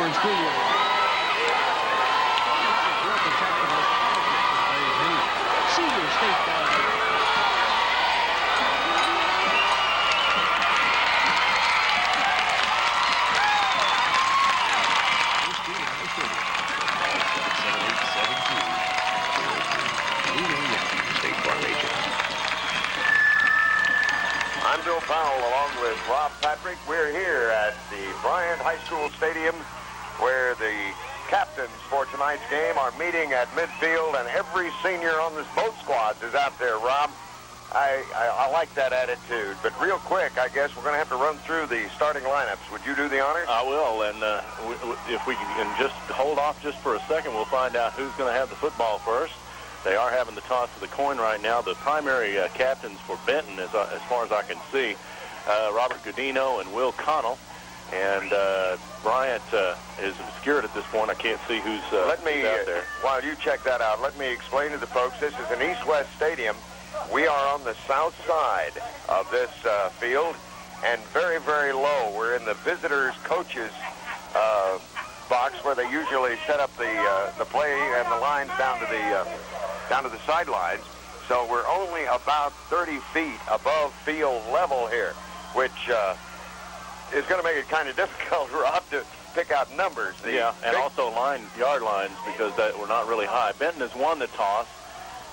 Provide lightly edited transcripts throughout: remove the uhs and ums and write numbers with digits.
in schoolwork. Senior state ball game. I'm Bill Powell along with Rob Patrick. We're here at the Bryant High School Stadium where the captains for tonight's game are meeting at midfield, and every senior on this both squads is out there, Rob. I like that attitude. But real quick, I guess we're going to have to run through the starting lineups. Would you do the honors? I will, and if we can just hold off just for a second, we'll find out who's going to have the football first. They are having the toss of the coin right now. The primary captains for Benton, as far as I can see, Robert Godino and Will Connell. And Bryant is obscured at this point. I can't see who's out there. While you check that out, let me explain to the folks, this is an East-West stadium. We are on the south side of this field, and very, very low. We're in the visitors' coaches box where they usually set up the play and the lines down to the sidelines. So we're only about 30 feet above field level here, which is going to make it kind of difficult, Rob, to pick out numbers. And also yard lines, because we're not really high. Benton has won the toss,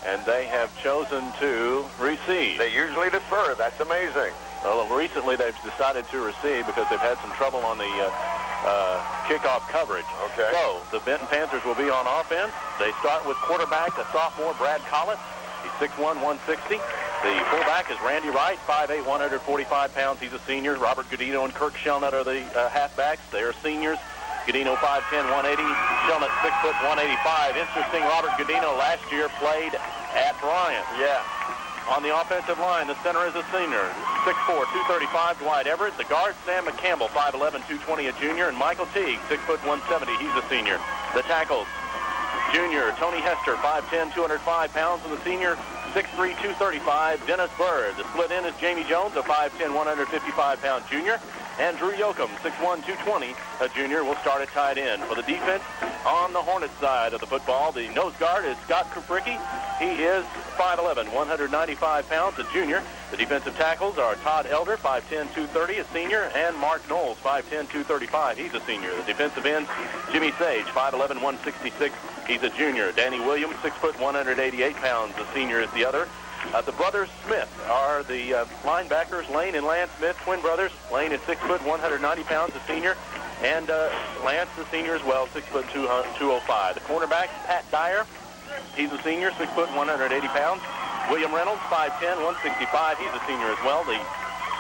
and they have chosen to receive. They usually defer. That's amazing. Well, recently they've decided to receive because they've had some trouble on the kickoff coverage. Okay. So the Benton Panthers will be on offense. They start with quarterback, a sophomore, Brad Collett. He's 6'1", 160. The fullback is Randy Wright, 5'8", 145 pounds. He's a senior. Robert Godino and Kirk Shelnut are the halfbacks. They are seniors. Godino 5'10", 180. Shelnut 6', 185. Interesting, Robert Godino last year played at Bryant. Yeah. On the offensive line, the center is a senior, 6'4", 235, Dwight Everett. The guard, Sam McCampbell, 5'11", 220, a junior. And Michael Teague, 6', 170. He's a senior. The tackles, junior Tony Hester, 5'10", 205 pounds. And the senior, 6'3", 235, Dennis Bird. The split end is Jamie Jones, a 5'10", 155-pound junior. And Drew Yoakum, 6'1", 220, a junior, will start at tight end. For the defense, on the Hornets side of the football, the nose guard is Scott Kupricki. He is 5'11", 195 pounds, a junior. The defensive tackles are Todd Elder, 5'10", 230, a senior, and Mark Knowles, 5'10", 235. He's a senior. The defensive ends, Jimmy Sage, 5'11", 166. He's a junior. Danny Williams, 6', 188 pounds, a senior is the other. The brothers Smith are the linebackers, Lane and Lance Smith, twin brothers. Lane is 6', 190 pounds, a senior, and Lance, the senior as well, 6', 205. The cornerback, Pat Dyer, he's a senior, 6', 180 pounds. William Reynolds, 5'10", 165, he's a senior as well. The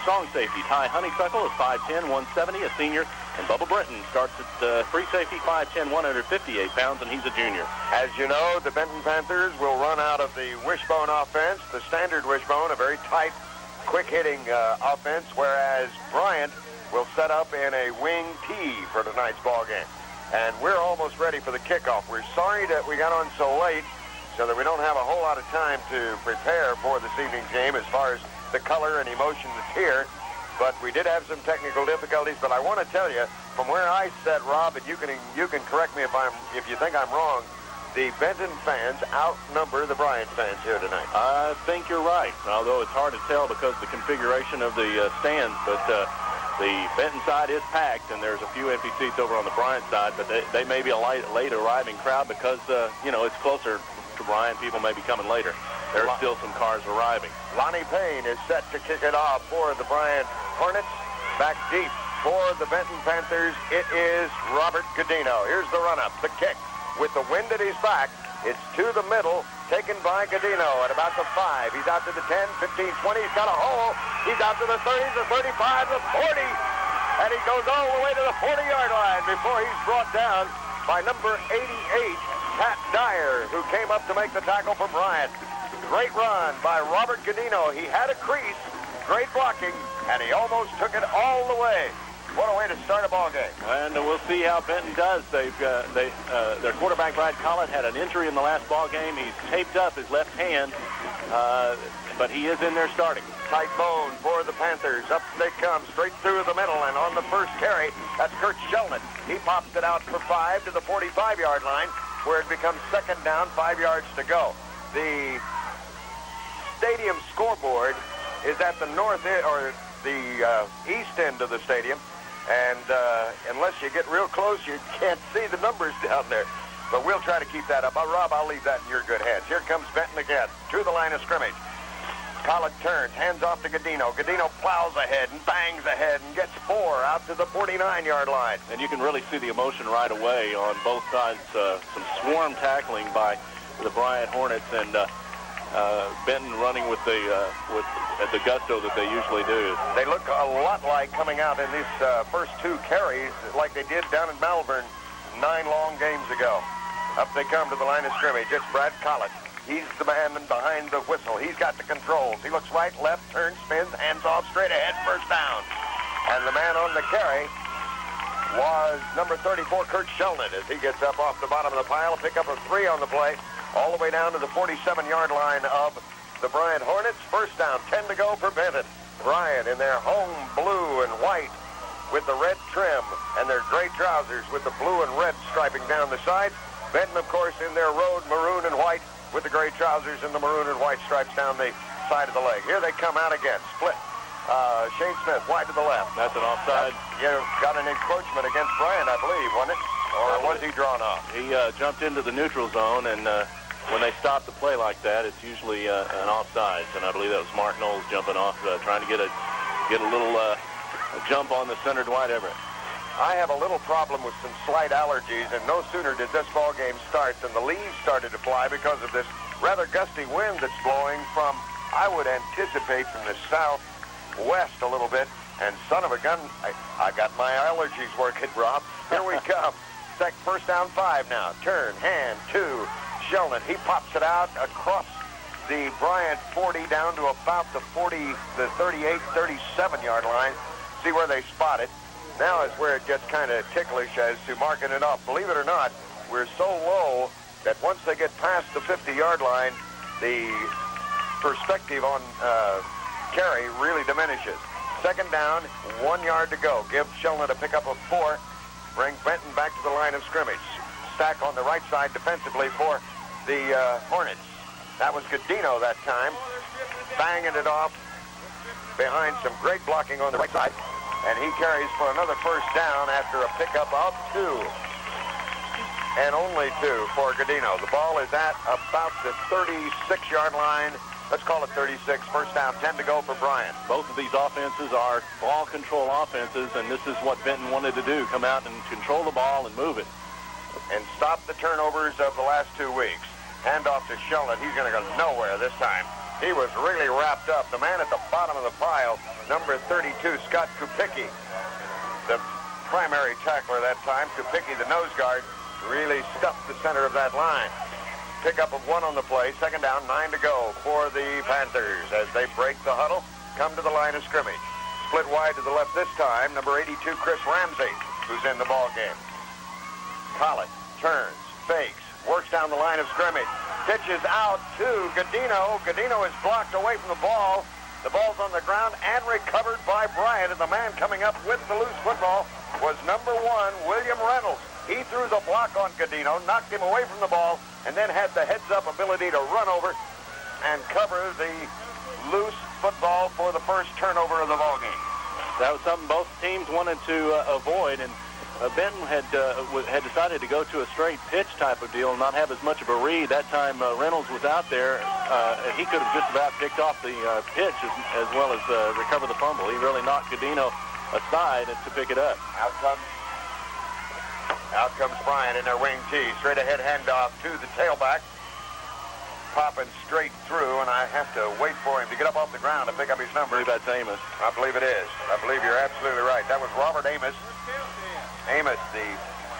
strong safety, Ty Honeysuckle, is 5'10", 170, a senior. And Bubba Britton starts at free safety, 5'10", 158 pounds, and he's a junior. As you know, the Benton Panthers will run out of the wishbone offense, the standard wishbone, a very tight, quick-hitting offense, whereas Bryant will set up in a wing T for tonight's ball game. And we're almost ready for the kickoff. We're sorry that we got on so late so that we don't have a whole lot of time to prepare for this evening's game as far as the color and emotion that's here. But we did have some technical difficulties. But I want to tell you, from where I sat, Rob, and you can correct me if you think I'm wrong, the Benton fans outnumber the Bryant fans here tonight. I think you're right, although it's hard to tell because of the configuration of the stands. But the Benton side is packed, and there's a few empty seats over on the Bryant side. But they may be a late arriving crowd because it's closer to Bryant. People may be coming later. There's still some cars arriving. Lonnie Payne is set to kick it off for the Bryant Hornets. Back deep for the Benton Panthers, it is Robert Godino. Here's the run-up, the kick. With the wind at his back, it's to the middle, taken by Godino at about the 5. He's out to the 10, 15, 20. He's got a hole. He's out to the 30, the 35, the 40. And he goes all the way to the 40-yard line before he's brought down by number 88, Pat Dyer, who came up to make the tackle for Bryant. Great run by Robert Godino. He had a crease, great blocking, and he almost took it all the way. What a way to start a ball game. And we'll see how Benton does. Their quarterback, Brad Collett, had an injury in the last ball game. He's taped up his left hand, but he is in there starting. Tight bone for the Panthers. Up they come, straight through the middle, and on the first carry, that's Kurt Sheldon. He pops it out for 5 to the 45-yard line, where it becomes second down, 5 yards to go. The stadium scoreboard is at the north end, or the east end of the stadium, and unless you get real close, you can't see the numbers down there. But we'll try to keep that up. Rob, I'll leave that in your good hands. Here comes Benton again, to the line of scrimmage. Collett turns, hands off to Godino. Godino plows ahead and bangs ahead and gets 4 out to the 49-yard line. And you can really see the emotion right away on both sides. Some swarm tackling by the Bryant Hornets, and Benton running with the gusto that they usually do. They look a lot like coming out in these first 2 carries like they did down in Malvern 9 long games ago. Up they come to the line of scrimmage. It's Brad Collett. He's the man behind the whistle. He's got the controls. He looks right, left, turns, spins, hands off, straight ahead, first down. And the man on the carry was number 34, Kurt Sheldon, as he gets up off the bottom of the pile. Pick up a 3 on the play, all the way down to the 47-yard line of the Bryant Hornets. First down, 10 to go for Benton. Bryant in their home blue and white with the red trim, and their gray trousers with the blue and red striping down the side. Benton, of course, in their road maroon and white with the gray trousers and the maroon and white stripes down the side of the leg. Here they come out again, split. Shane Smith, wide to the left. That's an offside. You got an encroachment against Bryant, I believe, wasn't it? Or was he drawn off? He jumped into the neutral zone, and when they stop the play like that, it's usually an offside. And I believe that was Mark Knowles jumping off, trying to get a little jump on the center Dwight Everett. I have a little problem with some slight allergies, and no sooner did this ball game start than the leaves started to fly because of this rather gusty wind that's blowing from, I would anticipate, from the southwest a little bit. And son of a gun, I got my allergies working, Rob. Here we come. First down, 5 now. Turn, hand, 2. Sheldon, he pops it out across the Bryant 40 down to about the 38, 37-yard line. See where they spot it. Now is where it gets kind of ticklish as to marking it off. Believe it or not, we're so low that once they get past the 50-yard line, the perspective on carry really diminishes. Second down, 1 yard to go. Give Sheldon a pickup of 4. Bring Benton back to the line of scrimmage. Stack on the right side defensively for the Hornets. That was Godino that time, banging it off behind some great blocking on the right side. And he carries for another first down after a pickup of 2. And only 2 for Godino. The ball is at about the 36-yard line. Let's call it 36. First down, 10 to go for Bryant. Both of these offenses are ball control offenses, and this is what Benton wanted to do, come out and control the ball and move it. And stop the turnovers of the last 2 weeks. Hand off to Sheldon. He's going to go nowhere this time. He was really wrapped up. The man at the bottom of the pile, number 32, Scott Kupicki, the primary tackler that time. Kupicki, the nose guard, really stuffed the center of that line. Pickup of 1 on the play. Second down, 9 to go for the Panthers as they break the huddle, come to the line of scrimmage. Split wide to the left this time, number 82, Chris Ramsey, who's in the ball game. Collett turns, fakes, works down the line of scrimmage. Pitches out to Godino. Godino is blocked away from the ball. The ball's on the ground and recovered by Bryant. And the man coming up with the loose football was number 1, William Reynolds. He threw the block on Godino, knocked him away from the ball, and then had the heads-up ability to run over and cover the loose football for the first turnover of the ball game. That was something both teams wanted to avoid, and Benton had decided to go to a straight pitch type of deal and not have as much of a read. That time Reynolds was out there. He could have just about picked off the pitch as well as recover the fumble. He really knocked Godino aside to pick it up. Out comes Bryant in their wing tee. Straight ahead handoff to the tailback. Popping straight through, and I have to wait for him to get up off the ground to pick up his number. I believe that's Amos. I believe it is. I believe you're absolutely right. That was Robert Amos. Amos, the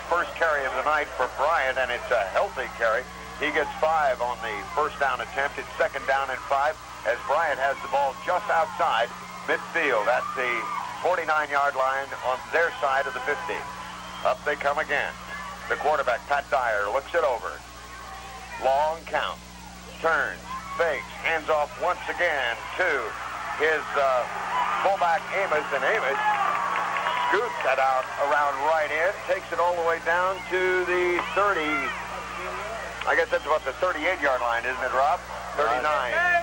first carry of the night for Bryant, and it's a healthy carry. He gets 5 on the first down attempt. It's second down and 5 as Bryant has the ball just outside midfield at the 49-yard line on their side of the 50. Up they come again. The quarterback, Pat Dyer, looks it over. Long count. Turns, fakes, hands off once again to his fullback Amos, and Amos scoots that out around right end, takes it all the way down to the 30. I guess that's about the 38-yard line, isn't it, Rob? 39.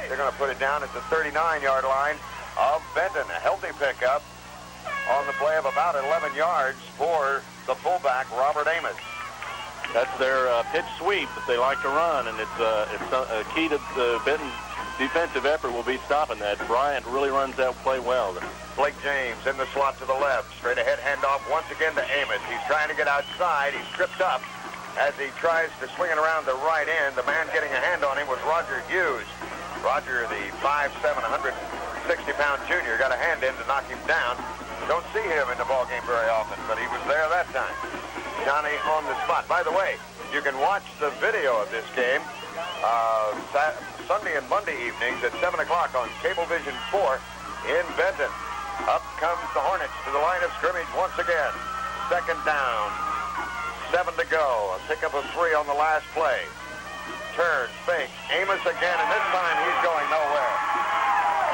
They're going to put it down at the 39-yard line of Benton. A healthy pickup on the play of about 11 yards for the fullback, Robert Amos. That's their pitch sweep that they like to run, and it's a key to the Benton defensive effort will be stopping that. Bryant really runs that play well. Blake James in the slot to the left. Straight ahead handoff once again to Amos. He's trying to get outside. He's tripped up as he tries to swing it around the right end. The man getting a hand on him was Roger Hughes. Roger, the 5'7", 160-pound junior, got a hand in to knock him down. Don't see him in the ball game very often, but he was there that time. Johnny on the spot. By the way, you can watch the video of this game Sunday and Monday evenings at 7 o'clock on Cablevision 4 in Benton. Up comes the Hornets to the line of scrimmage once again. Second down. 7 to go. A pickup of 3 on the last play. Turns, fakes. Amos again, and this time he's going nowhere.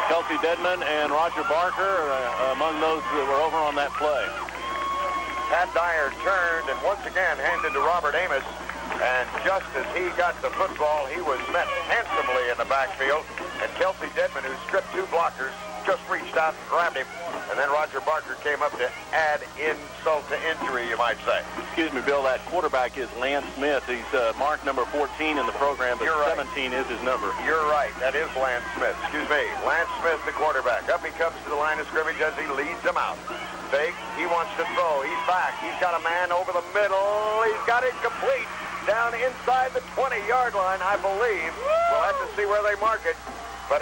Kelsey Dedman and Roger Barker among those that were over on that play. Pat Dyer turned and once again handed to Robert Amos. And just as he got the football, he was met handsomely in the backfield. And Kelsey Dedman, who stripped 2 blockers, just reached out and grabbed him. And then Roger Barker came up to add insult to injury, you might say. Excuse me, Bill, that quarterback is Lance Smith. He's marked number 14 in the program, but 17 is his number. You're right. That is Lance Smith. Excuse me. Lance Smith, the quarterback. Up he comes to the line of scrimmage as he leads them out. Fake. He wants to throw. He's back. He's got a man over the middle. He's got it complete. Down inside the 20-yard line, I believe. We'll have to see where they mark it. But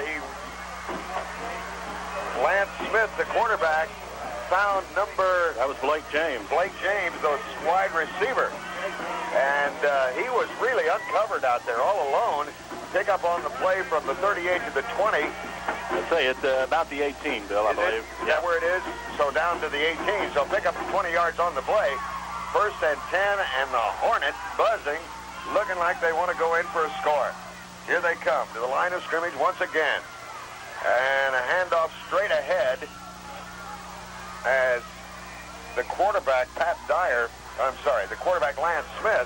Lance Smith, the quarterback, found number... That was Blake James. Blake James, the wide receiver. And he was really uncovered out there all alone. Pick up on the play from the 38 to the 20. I'd say it's about the 18, Bill, I believe. Is that where it is? So down to the 18. So pick up 20 yards on the play. First and 10, and the Hornets buzzing, looking like they want to go in for a score. Here they come to the line of scrimmage once again. And a handoff straight ahead as the quarterback, the quarterback, Lance Smith,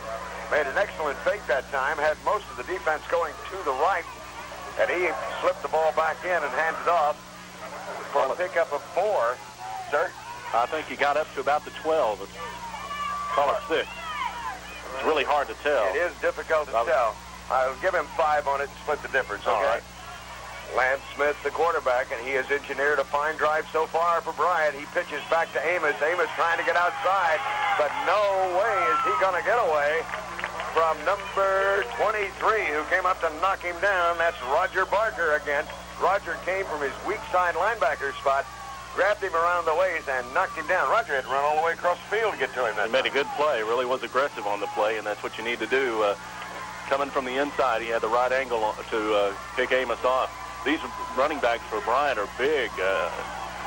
made an excellent fake that time, had most of the defense going to the right, and he slipped the ball back in and handed off for a pickup of 4. Sir? I think he got up to about the 12. Call it 6. It's really hard to tell. It is difficult to tell. I'll give him 5 on it and split the difference, okay? All right. Lance Smith, the quarterback, and he has engineered a fine drive so far for Bryant. He pitches back to Amos. Amos trying to get outside, but no way is he going to get away from number 23, who came up to knock him down. That's Roger Barker again. Roger came from his weak side linebacker spot, grabbed him around the waist and knocked him down. Roger had to run all the way across the field to get to him. He made a good play. Really was aggressive on the play, and that's what you need to do. Coming from the inside, he had the right angle to pick Amos off. These running backs for Bryant are big.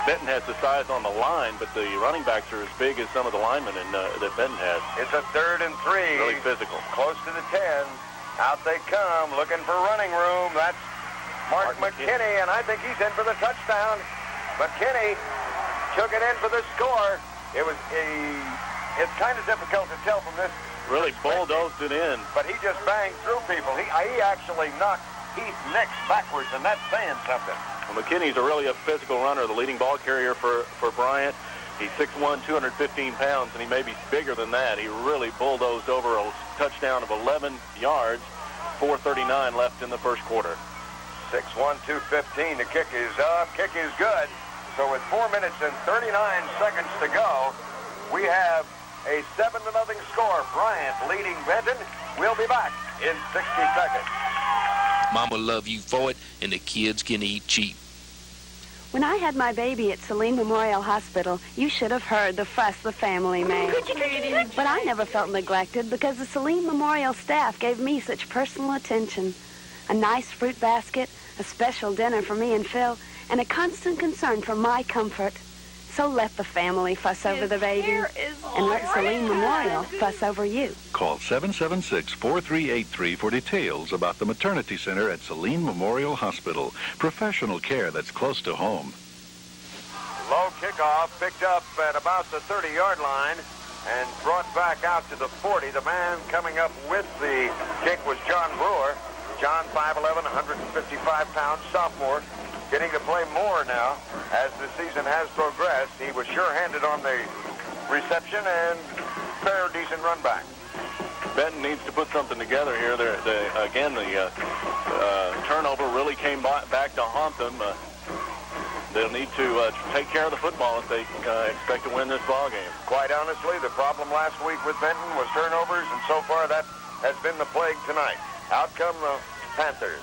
Benton has the size on the line, but the running backs are as big as some of the linemen that Benton has. It's a 3rd and 3. Really physical. Close to the 10. Out they come, looking for running room. That's Mark McKinney, and I think he's in for the touchdown. McKinney took it in for the score. It's kind of difficult to tell from this. Really bulldozed it in. But he just banged through people. He actually knocked Heath Nix backwards, and that's saying something. Well, McKinney's really a physical runner, the leading ball carrier for Bryant. He's 6'1", 215 pounds, and he may be bigger than that. He really bulldozed over a touchdown of 11 yards, 4:39 left in the first quarter. 6'1", 215. The kick is up. Kick is good. So with 4 minutes and 39 seconds to go, we have a 7-0 score. Bryant leading Benton. We'll be back in 60 seconds. Mama love you for it, and the kids can eat cheap. When I had my baby at Saline Memorial Hospital, you should have heard the fuss the family made. But I never felt neglected because the Saline Memorial staff gave me such personal attention. A nice fruit basket, a special dinner for me and Phil, and a constant concern for my comfort. So let the family fuss over the baby, and let Saline Memorial fuss over you. Call 776-4383 for details about the maternity center at Saline Memorial Hospital. Professional care that's close to home. Low kickoff picked up at about the 30-yard line and brought back out to the 40. The man coming up with the kick was John Brewer. John, 5'11", 155-pound sophomore, getting to play more now as the season has progressed. He was sure-handed on the reception and fair, decent run back. Benton needs to put something together here. Again, the turnover really came back to haunt them. They'll need to take care of the football if they expect to win this ball game. Quite honestly, the problem last week with Benton was turnovers, and so far that has been the plague tonight. Out come the Panthers.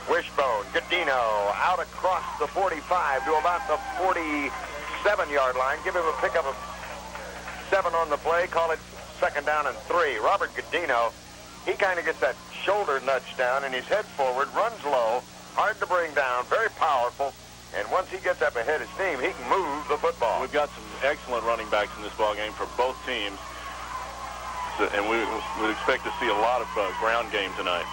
Wishbone, Godino, out across the 45 to about the 47-yard line. Give him a pickup of 7 on the play. Call it second down and 3. Robert Godino, he kind of gets that shoulder nudge down, and his head forward, runs low, hard to bring down, very powerful. And once he gets up ahead of steam, he can move the football. We've got some excellent running backs in this ball game for both teams. And we would expect to see a lot of ground game tonight.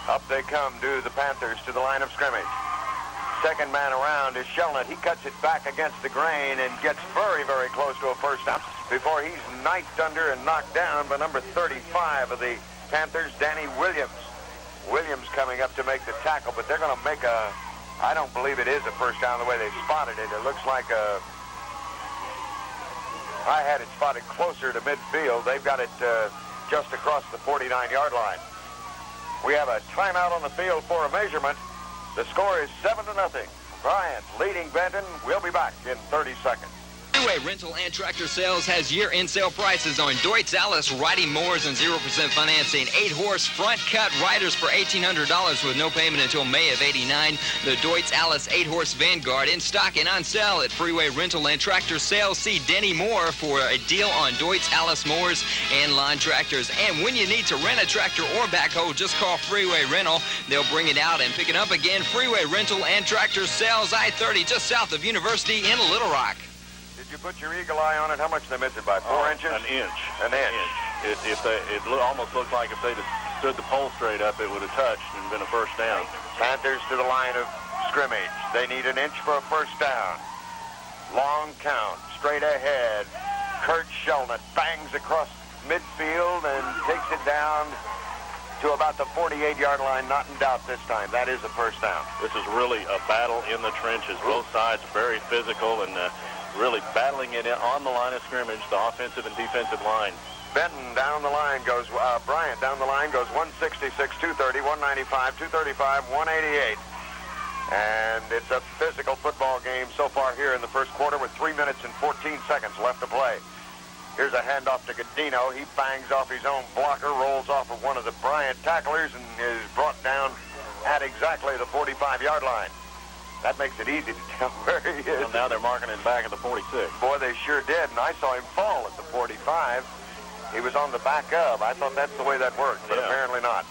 Up they come to the Panthers to the line of scrimmage. Second man around is Shelnut. He cuts it back against the grain and gets very, very close to a first down before he's knifed under and knocked down by number 35 of the Panthers, Danny Williams. Williams coming up to make the tackle, but they're going to make a... I don't believe it is a first down the way they spotted it. It looks like a... I had it spotted closer to midfield. They've got it just across the 49-yard line. We have a timeout on the field for a measurement. The score is 7-0. Bryant leading Benton. We'll be back in 30 seconds. Freeway Rental and Tractor Sales has year-end sale prices on Deutz Alice riding mowers and 0% financing. 8-horse front-cut riders for $1,800 with no payment until May of '89. The Deutz Alice 8-horse Vanguard in stock and on sale at Freeway Rental and Tractor Sales. See Denny Moore for a deal on Deutz Alice mowers and lawn tractors. And when you need to rent a tractor or backhoe, just call Freeway Rental. They'll bring it out and pick it up again. Freeway Rental and Tractor Sales, I-30, just south of University in Little Rock. Did you put your eagle eye on it? How much did they miss it by? 4 inches? An inch. An inch. Almost looked like if they'd have stood the pole straight up, it would have touched and been a first down. Panthers to the line of scrimmage. They need an inch for a first down. Long count, straight ahead. Kurt Shelnut bangs across midfield and takes it down to about the 48-yard line. Not in doubt this time. That is a first down. This is really a battle in the trenches. Both sides very physical and really battling it on the line of scrimmage, the offensive and defensive line. Benton down the line goes, Bryant down the line goes 166, 230, 195, 235, 188. And it's a physical football game so far here in the first quarter with 3 minutes and 14 seconds left to play. Here's a handoff to Godino. He bangs off his own blocker, rolls off of one of the Bryant tacklers, and is brought down at exactly the 45-yard line. That makes it easy to tell where he is. Well, now they're marking him back at the 46. Boy, they sure did, and I saw him fall at the 45. He was on the back of. I thought that's the way that worked, but apparently not.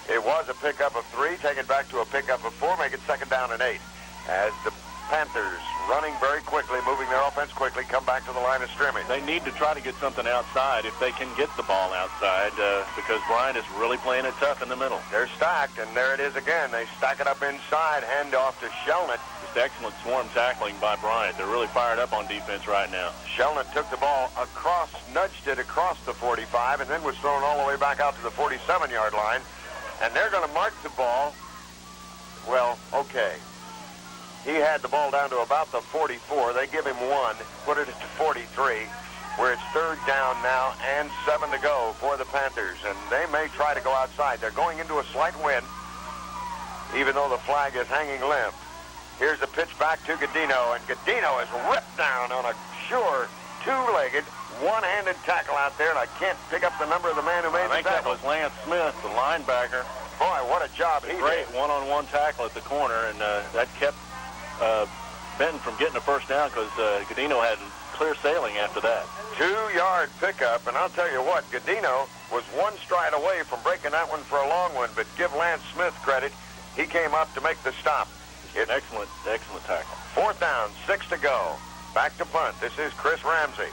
It was a pickup of 3, taken back to a pickup of 4, make it second down and 8. As the Panthers, running very quickly, moving their offense quickly, come back to the line of scrimmage. They need to try to get something outside if they can get the ball outside because Bryant is really playing it tough in the middle. They're stacked, and there it is again. They stack it up inside, hand off to Shelnut. Just excellent swarm tackling by Bryant. They're really fired up on defense right now. Shelnut took the ball across, nudged it across the 45, and then was thrown all the way back out to the 47-yard line. And they're going to mark the ball. Well, okay. He had the ball down to about the 44. They give him 1, put it at 43, where it's third down now and 7 to go for the Panthers. And they may try to go outside. They're going into a slight wind, even though the flag is hanging limp. Here's the pitch back to Godino, and Godino is ripped down on a sure two-legged, one-handed tackle out there, and I can't pick up the number of the man who made the tackle. I think that was Lance Smith, the linebacker. Boy, what a job he did. Great one-on-one tackle at the corner, and that kept Benton from getting a first down because Godino had clear sailing after that. 2-yard pickup, and I'll tell you what, Godino was 1 stride away from breaking that one for a long one, but give Lance Smith credit. He came up to make the stop. It's an excellent tackle. 4th down, 6 to go. Back to punt. This is Chris Ramsey.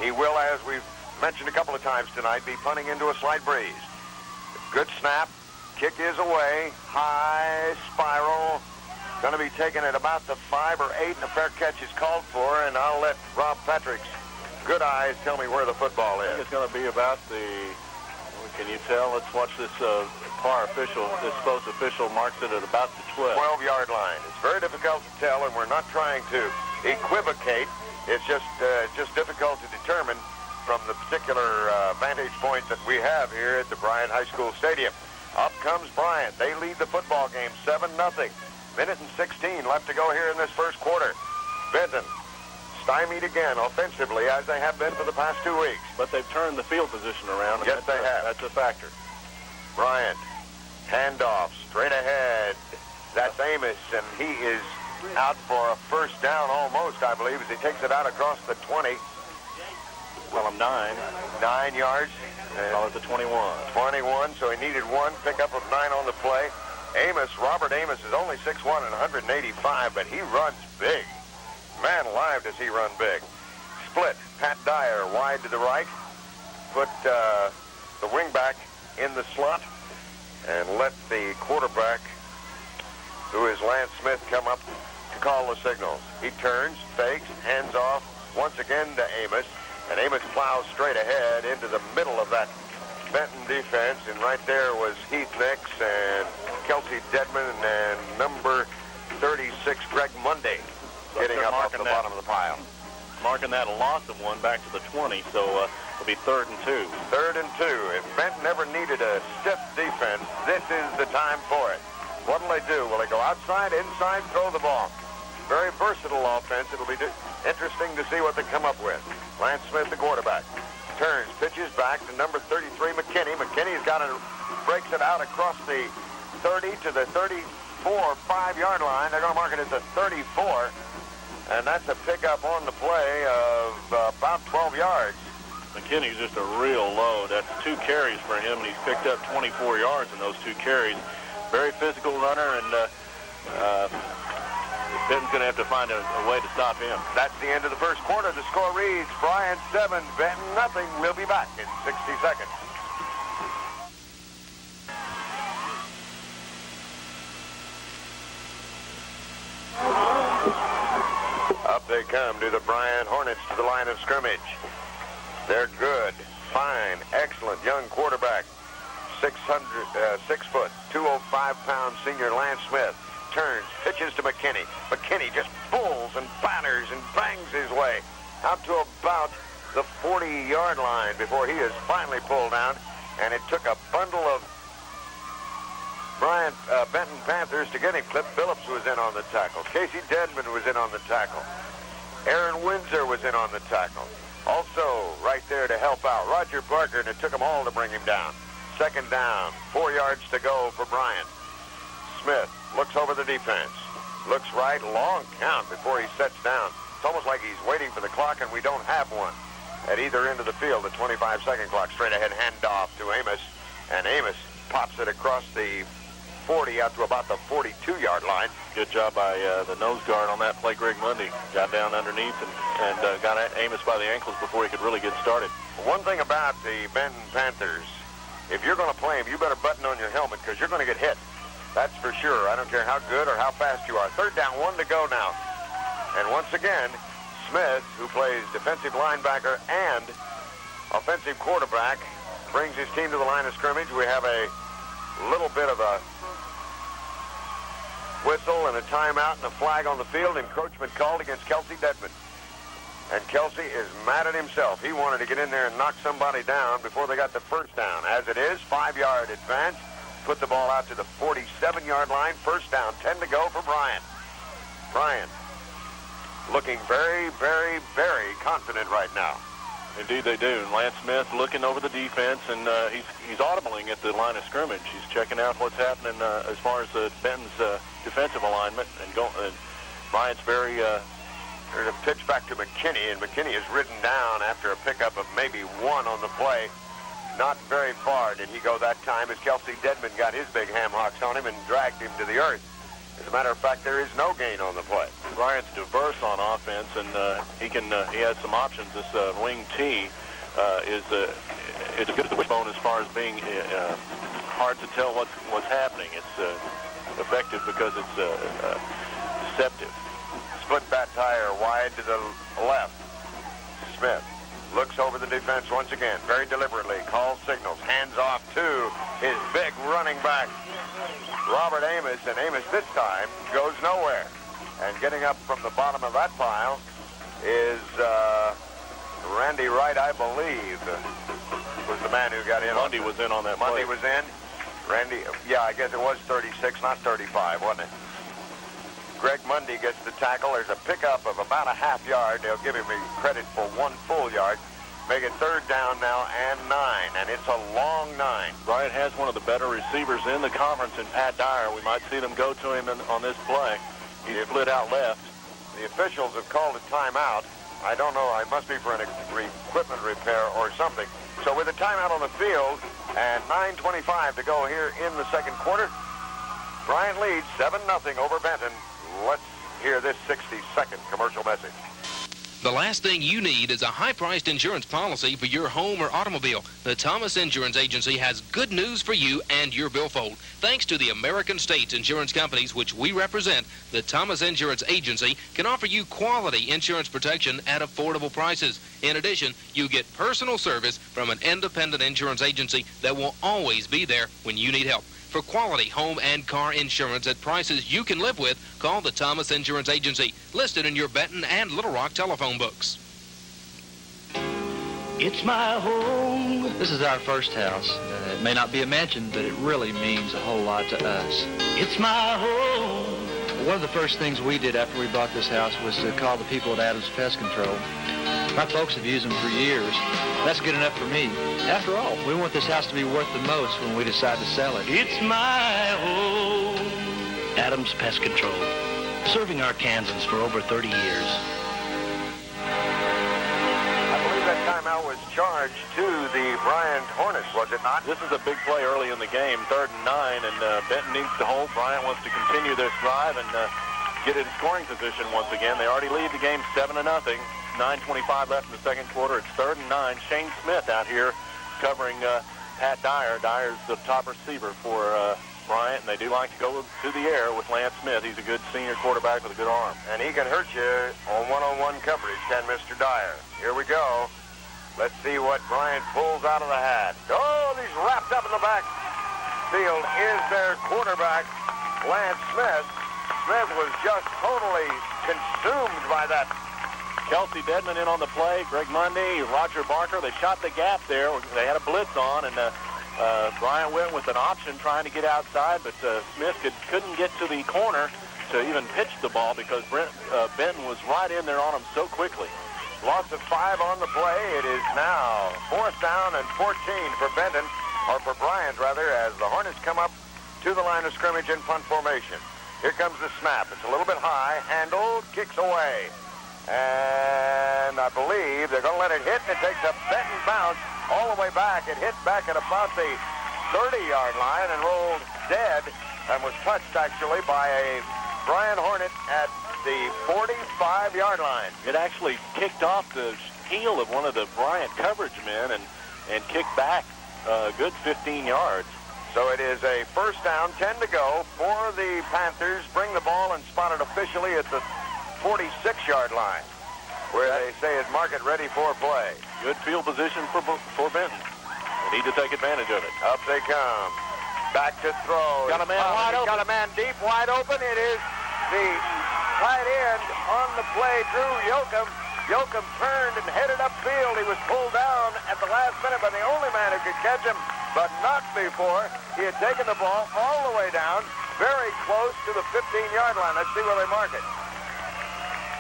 He will, as we've mentioned a couple of times tonight, be punting into a slight breeze. Good snap. Kick is away. High spiral. Going to be taken at about the 5 or 8, and a fair catch is called for, and I'll let Rob Patrick's good eyes tell me where the football is. It's going to be about the, can you tell? Let's watch this far official. This supposed official marks it at about the 12-yard line. It's very difficult to tell, and we're not trying to equivocate. It's just difficult to determine from the particular vantage point that we have here at the Bryant High School Stadium. Up comes Bryant. They lead the football game 7-0. Minute and 16 left to go here in this first quarter. Benton stymied again offensively, as they have been for the past 2 weeks. But they've turned the field position around. Yes, they have. That's a factor. Bryant, handoff, straight ahead. That's Amos, and he is out for a first down almost, I believe, as he takes it out across the 20. Well, I'm 9. 9 yards. Call it the 21. 21, so he needed 1 pickup of 9 on the play. Amos, Robert Amos, is only 6'1" and 185, but he runs big. Man alive, does he run big. Split. Pat Dyer wide to the right. Put the wingback in the slot and let the quarterback, who is Lance Smith, come up to call the signals. He turns, fakes, hands off once again to Amos, and Amos plows straight ahead into the middle of that Benton defense, and right there was Heath Nix and Kelsey Dedman and number 36, Greg Monday, getting up off the bottom of the pile. Marking that a loss of 1 back to the 20, so it'll be 3rd and 2. 3rd and 2. If Benton ever needed a stiff defense, this is the time for it. What'll they do? Will they go outside, inside, throw the ball? Very versatile offense. It'll be interesting to see what they come up with. Lance Smith, the quarterback, turns, pitches back to number 33, McKinney. McKinney's got it, breaks it out across the 30 to the 34, 5-yard line. They're going to mark it as a 34, and that's a pickup on the play of about 12 yards. McKinney's just a real load. That's 2 carries for him, and he's picked up 24 yards in those 2 carries. Very physical runner, and Benton's going to have to find a way to stop him. That's the end of the first quarter. The score reads Bryant 7, Benton nothing. We'll be back in 60 seconds. Up they come to the Bryant Hornets to the line of scrimmage. They're good, fine, excellent young quarterback. 6 foot, 205-pound senior Lance Smith turns, pitches to McKinney. McKinney just pulls and batters and bangs his way out to about the 40-yard line before he is finally pulled down, and it took a bundle of Benton Panthers to get him. Cliff Phillips was in on the tackle. Casey Dedman was in on the tackle. Aaron Windsor was in on the tackle. Also, right there to help out, Roger Barker, and it took them all to bring him down. 2nd down, 4 yards to go for Bryant. Smith looks over the defense. Looks right, long count before he sets down. It's almost like he's waiting for the clock, and we don't have one. At either end of the field, the 25-second clock, straight ahead handoff to Amos, and Amos pops it across the 40 out to about the 42-yard line. Good job by the nose guard on that play. Greg Mundy got down underneath and got Amos by the ankles before he could really get started. One thing about the Benton Panthers, if you're going to play them, you better button on your helmet because you're going to get hit. That's for sure. I don't care how good or how fast you are. 3rd down, 1 to go now. And once again, Smith, who plays defensive linebacker and offensive quarterback, brings his team to the line of scrimmage. We have a little bit of a whistle and a timeout and a flag on the field. Encroachment called against Kelsey Dedman. And Kelsey is mad at himself. He wanted to get in there and knock somebody down before they got the first down. As it is, 5-yard advance. Put the ball out to the 47-yard line. First down, 10 to go for Bryant. Bryant looking very, very, very confident right now. Indeed they do. And Lance Smith looking over the defense, and he's audibling at the line of scrimmage. He's checking out what's happening as far as Benton's defensive alignment. And Bryant's very... There's a pitch back to McKinney, and McKinney is ridden down after a pickup of maybe 1 on the play. Not very far did he go that time as Kelsey Dedman got his big ham hocks on him and dragged him to the earth. As a matter of fact, there is no gain on the play. Bryant's diverse on offense, and he has some options. This wing T is as good as the wishbone as far as being hard to tell what's happening. It's effective because it's deceptive. Split bat tire wide to the left. Smith looks over the defense once again, very deliberately, calls signals, hands off to his big running back, Robert Amos, and Amos this time goes nowhere. And getting up from the bottom of that pile is Randy Wright, I believe, was the man who got in. Mundy was in on that play. Mundy was in. Randy, yeah, I guess it was 36, not 35, wasn't it? Greg Mundy gets the tackle. There's a pickup of about a half yard. They'll give him credit for 1 full yard. Make it 3rd down now and 9, and it's a long 9. Bryant has one of the better receivers in the conference in Pat Dyer. We might see them go to him on this play. He split out left. The officials have called a timeout. I don't know. It must be for an equipment repair or something. So with a timeout on the field and 9:25 to go here in the second quarter, Bryant leads 7-0 over Benton. Let's hear this 60-second commercial message. The last thing you need is a high-priced insurance policy for your home or automobile. The Thomas Insurance Agency has good news for you and your billfold. Thanks to the American States insurance companies which we represent, the Thomas Insurance Agency can offer you quality insurance protection at affordable prices. In addition, you get personal service from an independent insurance agency that will always be there when you need help. For quality home and car insurance at prices you can live with, call the Thomas Insurance Agency, listed in your Benton and Little Rock telephone books. It's my home. This is our first house. It may not be a mansion, but it really means a whole lot to us. It's my home. One of the first things we did after we bought this house was to call the people at Adams Pest Control. My folks have used them for years. That's good enough for me. After all, we want this house to be worth the most when we decide to sell it. It's my home. Adams Pest Control. Serving Arkansans for over 30 years. I believe that timeout was charged to the Bryant Hornets, was it not? This is a big play early in the game, 3rd and 9, and Benton needs to hold. Bryant wants to continue this drive and get in scoring position once again. They already lead the game 7-0. 9:25 left in the second quarter. It's 3rd and 9. Shane Smith out here covering Pat Dyer. Dyer's the top receiver for Bryant, and they do like to go to the air with Lance Smith. He's a good senior quarterback with a good arm. And he can hurt you on one-on-one coverage, can Mr. Dyer. Here we go. Let's see what Bryant pulls out of the hat. Oh, he's wrapped up in the back field is their quarterback, Lance Smith. Smith was just totally consumed by that. Kelsey Dedman in on the play. Greg Mundy, Roger Barker. They shot the gap there. They had a blitz on, and Bryant went with an option trying to get outside, but Smith couldn't get to the corner to even pitch the ball because Benton was right in there on him so quickly. Loss of 5 on the play. It is now 4th down and 14 for Benton, or for Bryant, rather, as the Hornets come up to the line of scrimmage in punt formation. Here comes the snap. It's a little bit high. Handled, kicks away. And I believe they're going to let it hit, and it takes a Benton bounce all the way back. It hit back at about the 30-yard line and rolled dead, and was touched, actually, by a Bryant Hornet at the 45-yard line. It actually kicked off the heel of one of the Bryant coverage men and kicked back a good 15 yards. So it is a 1st down, 10 to go for the Panthers. Bring the ball and spot it officially at the 46-yard line, where they say is market ready for play. Good field position for Benton. They need to take advantage of it. Up they come. Back to throw. Got a man wide open. Got a man deep, wide open. It is the tight end on the play, Drew Yoakum. Yoakum turned and headed upfield. He was pulled down at the last minute by the only man who could catch him, but not before he had taken the ball all the way down, very close to the 15-yard line. Let's see where they mark it.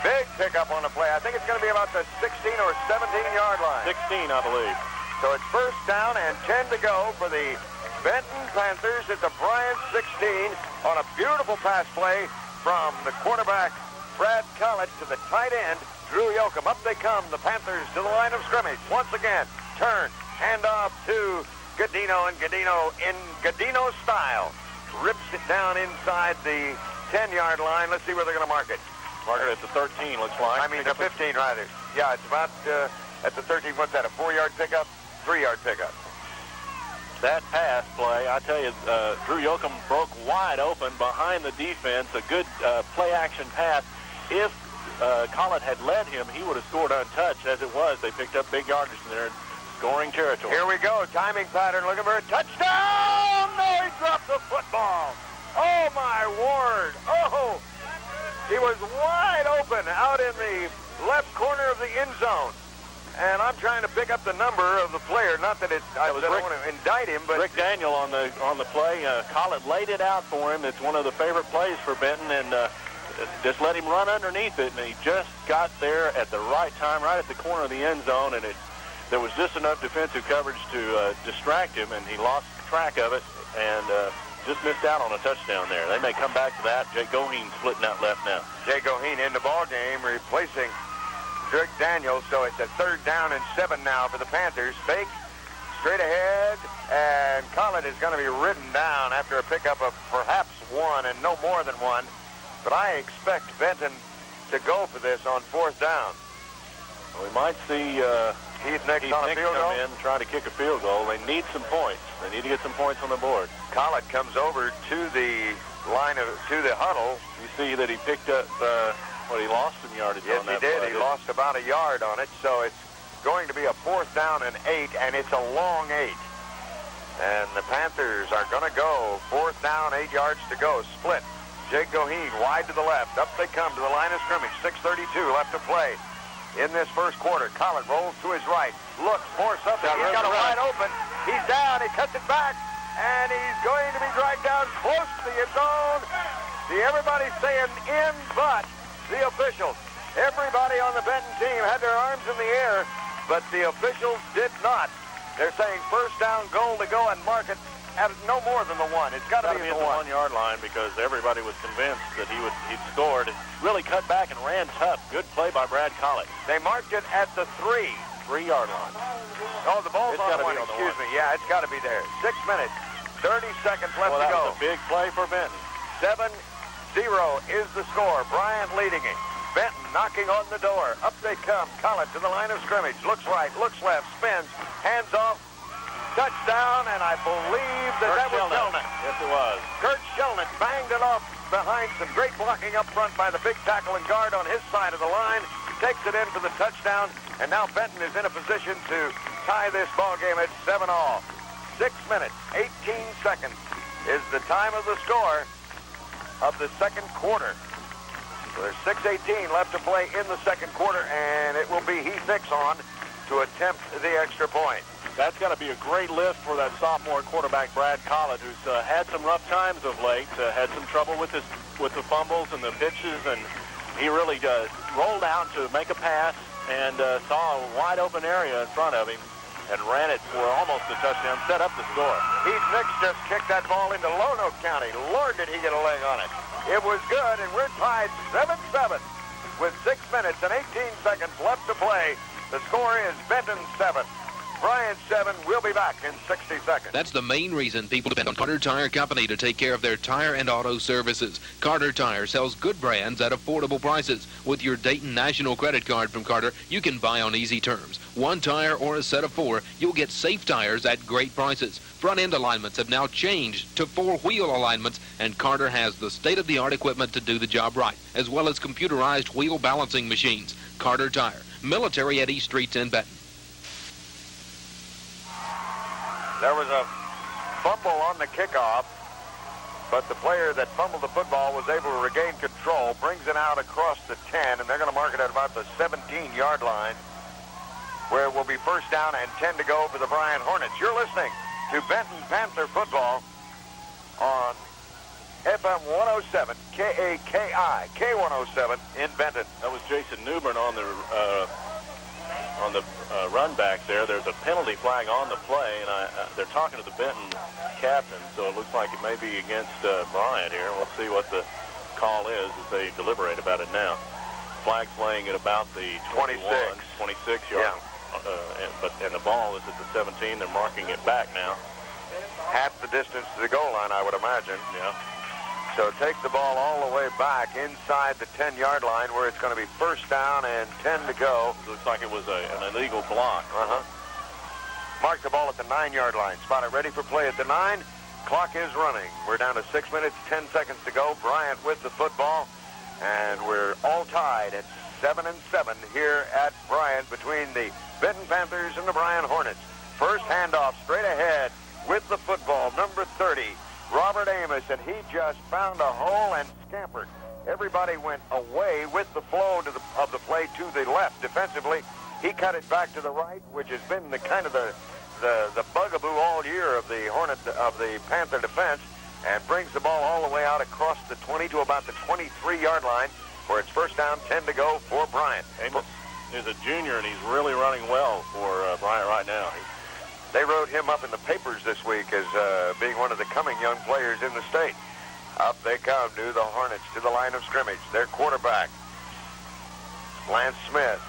Big pickup on the play. I think it's going to be about the 16 or 17-yard line. 16, I believe. So it's 1st down and 10 to go for the Benton Panthers at the Bryant 16 on a beautiful pass play from the quarterback, Brad Collett, to the tight end, Drew Yoakum. Up they come, the Panthers, to the line of scrimmage. Once again, turn, hand off to Godino, and Godino, in Godino style, rips it down inside the 10-yard line. Let's see where they're going to mark it. Mark it at the 13, looks like. I mean, the 15, rather. Yeah, it's about at the 13. What's that, a 4-yard pickup? 3-yard pickup. That pass play, I tell you, Drew Yoakum broke wide open behind the defense. A good play-action pass. If Collett had led him, he would have scored untouched. As it was, they picked up big yardage in there in scoring territory. Here we go. Timing pattern, looking for a touchdown. No, he dropped the football. Oh, my word. Oh, he was wide open out in the left corner of the end zone. And I'm trying to pick up the number of the player. Not that I don't want to indict him, but Rick Daniel on the play. Collett laid it out for him. It's one of the favorite plays for Benton, and just let him run underneath it. And he just got there at the right time, right at the corner of the end zone, and there was just enough defensive coverage to distract him, and he lost track of it and just missed out on a touchdown there. They may come back to that. Jay Goheen splitting out left now. Jay Goheen in the ball game, replacing Rick Daniels, so it's a 3rd down and 7 now for the Panthers. Fake, straight ahead, and Collett is going to be ridden down after a pickup of perhaps 1 and no more than 1. But I expect Benton to go for this on 4th down. We might see Heath Nix on a field goal. Come in, trying to kick a field goal. They need some points. They need to get some points on the board. Collett comes over to the huddle. You see that he picked up. He lost some yardage on that. Yes, he did. play. He lost about a yard on it, so it's going to be a 4th down and 8, and it's a long 8. And the Panthers are going to go 4th down, 8 yards to go. Split. Jake Goheen wide to the left. Up they come to the line of scrimmage. 6:32 left to play in this first quarter. Collett rolls to his right. Looks for something. He's got a wide open. He's down. He cuts it back, and he's going to be dragged down close to the end zone. See, everybody's saying in, but the officials, everybody on the Benton team had their arms in the air, but the officials did not. They're saying 1st down, goal to go, and mark it at no more than the 1. It's got to be at the 1-yard line because everybody was convinced that he'd scored. Really cut back and ran tough. Good play by Brad Collett. They marked it at the 3-yard line. Oh, the ball's on the 1. Excuse me. Yeah, it's got to be there. 6 minutes, 30 seconds left to go. That was a big play for Benton. 7-0 is the score. Bryant leading it. Benton knocking on the door. Up they come. Collett to the line of scrimmage. Looks right, looks left, spins, hands off. Touchdown, and I believe that was Shelnut. Yes, it was. Kurt Shelnut banged it off behind some great blocking up front by the big tackle and guard on his side of the line. Takes it in for the touchdown, and now Benton is in a position to tie this ball game at 7-all. 6 minutes, 18 seconds is the time of the score of the second quarter. So there's 6:18 left to play in the second quarter, and it will be Heath Nix on to attempt the extra point. That's got to be a great lift for that sophomore quarterback, Brad Collett, who's had some rough times of late, had some trouble with the fumbles and the pitches, and he really rolled out to make a pass and saw a wide open area in front of him and ran it for almost a touchdown, set up the score. Heath Nix just kicked that ball into Lonoke County. Lord, did he get a leg on it. It was good, and we're tied 7-7 with 6 minutes and 18 seconds left to play. The score is Benton 7. Bryant 7. We'll be back in 60 seconds. That's the main reason people depend on Carter Tire Company to take care of their tire and auto services. Carter Tire sells good brands at affordable prices. With your Dayton National Credit Card from Carter, you can buy on easy terms. 1 tire or a set of 4, you'll get safe tires at great prices. Front end alignments have now changed to 4-wheel alignments, and Carter has the state-of-the-art equipment to do the job right, as well as computerized wheel balancing machines. Carter Tire, military at East Streets in Benton. There was a fumble on the kickoff, but the player that fumbled the football was able to regain control, brings it out across the 10, and they're going to mark it at about the 17-yard line, where it will be 1st down and 10 to go for the Bryant Hornets. You're listening to Benton Panther football on FM 107, KAKI, K107 in Benton. That was Jason Newbern on the run back there. There's a penalty flag on the play, and they're talking to the Benton captain, so it looks like it may be against Bryant here. We'll see what the call is as they deliberate about it now. Flag's laying at about the 26 yard. Yeah. And the ball is at the 17. They're marking it back now. Half the distance to the goal line, I would imagine. Yeah. So take the ball all the way back inside the 10-yard line where it's going to be first down and 10 to go. Looks like it was an illegal block. Mark the ball at the 9-yard line. Spot it ready for play at the 9. Clock is running. We're down to 6 minutes, 10 seconds to go. Bryant with the football. And we're all tied at 7-7 here at Bryant between the Benton Panthers and the Bryant Hornets. First handoff straight ahead with the football, number 30, Robert Amos, and he just found a hole and scampered. Everybody went away with the flow of the play to the left defensively. He cut it back to the right, which has been the kind of the bugaboo all year of the Panther defense, and brings the ball all the way out across the 20 to about the 23-yard line, where it's first down, 10 to go for Bryant. Amos is a junior, and he's really running well for Bryant right now. They wrote him up in the papers this week as being one of the coming young players in the state. Up they come to the Hornets, to the line of scrimmage. Their quarterback, Lance Smith,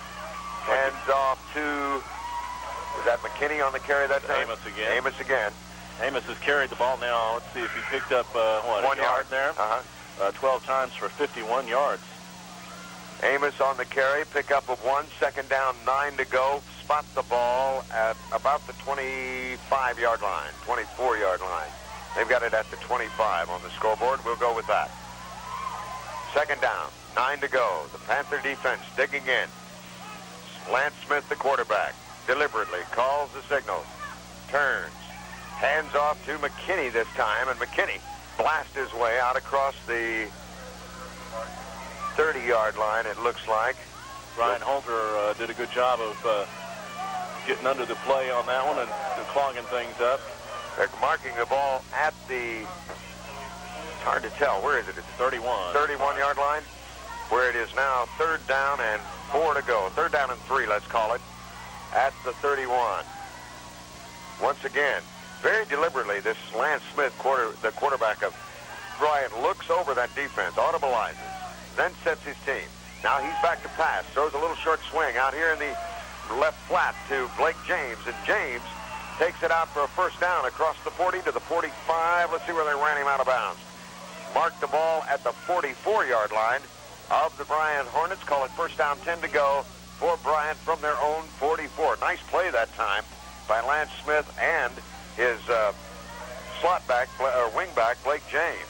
hands off to, was that McKinney on the carry that time? Amos again. Amos again. Amos has carried the ball now. Let's see if he picked up, what, 1 yard there? 12 times for 51 yards. Amos on the carry, pick up of 1, second down, 9 to go. Spot the ball at about the 25-yard line, 24-yard line. They've got it at the 25 on the scoreboard. We'll go with that. Second down, 9 to go. The Panther defense digging in. Lance Smith, the quarterback, deliberately calls the signal, turns, hands off to McKinney this time, and McKinney blasts his way out across the 30-yard line, it looks like. Ryan Holter did a good job of getting under the play on that one and clogging things up. They're marking the ball at the, it's hard to tell, where is it? It's 31-yard line, where it is now third down and 4 to go. Third down and 3, let's call it, at the 31. Once again, very deliberately, this Lance Smith, the quarterback of Bryant, looks over that defense, audibilizes, then sets his team. Now he's back to pass, throws a little short swing out here in the left flat to Blake James, and James takes it out for a first down across the 40 to the 45. Let's see where they ran him out of bounds. Mark the ball at the 44-yard line of the Bryant Hornets. Call it first down, 10 to go for Bryant from their own 44. Nice play that time by Lance Smith and his slot back, or wing back, Blake James.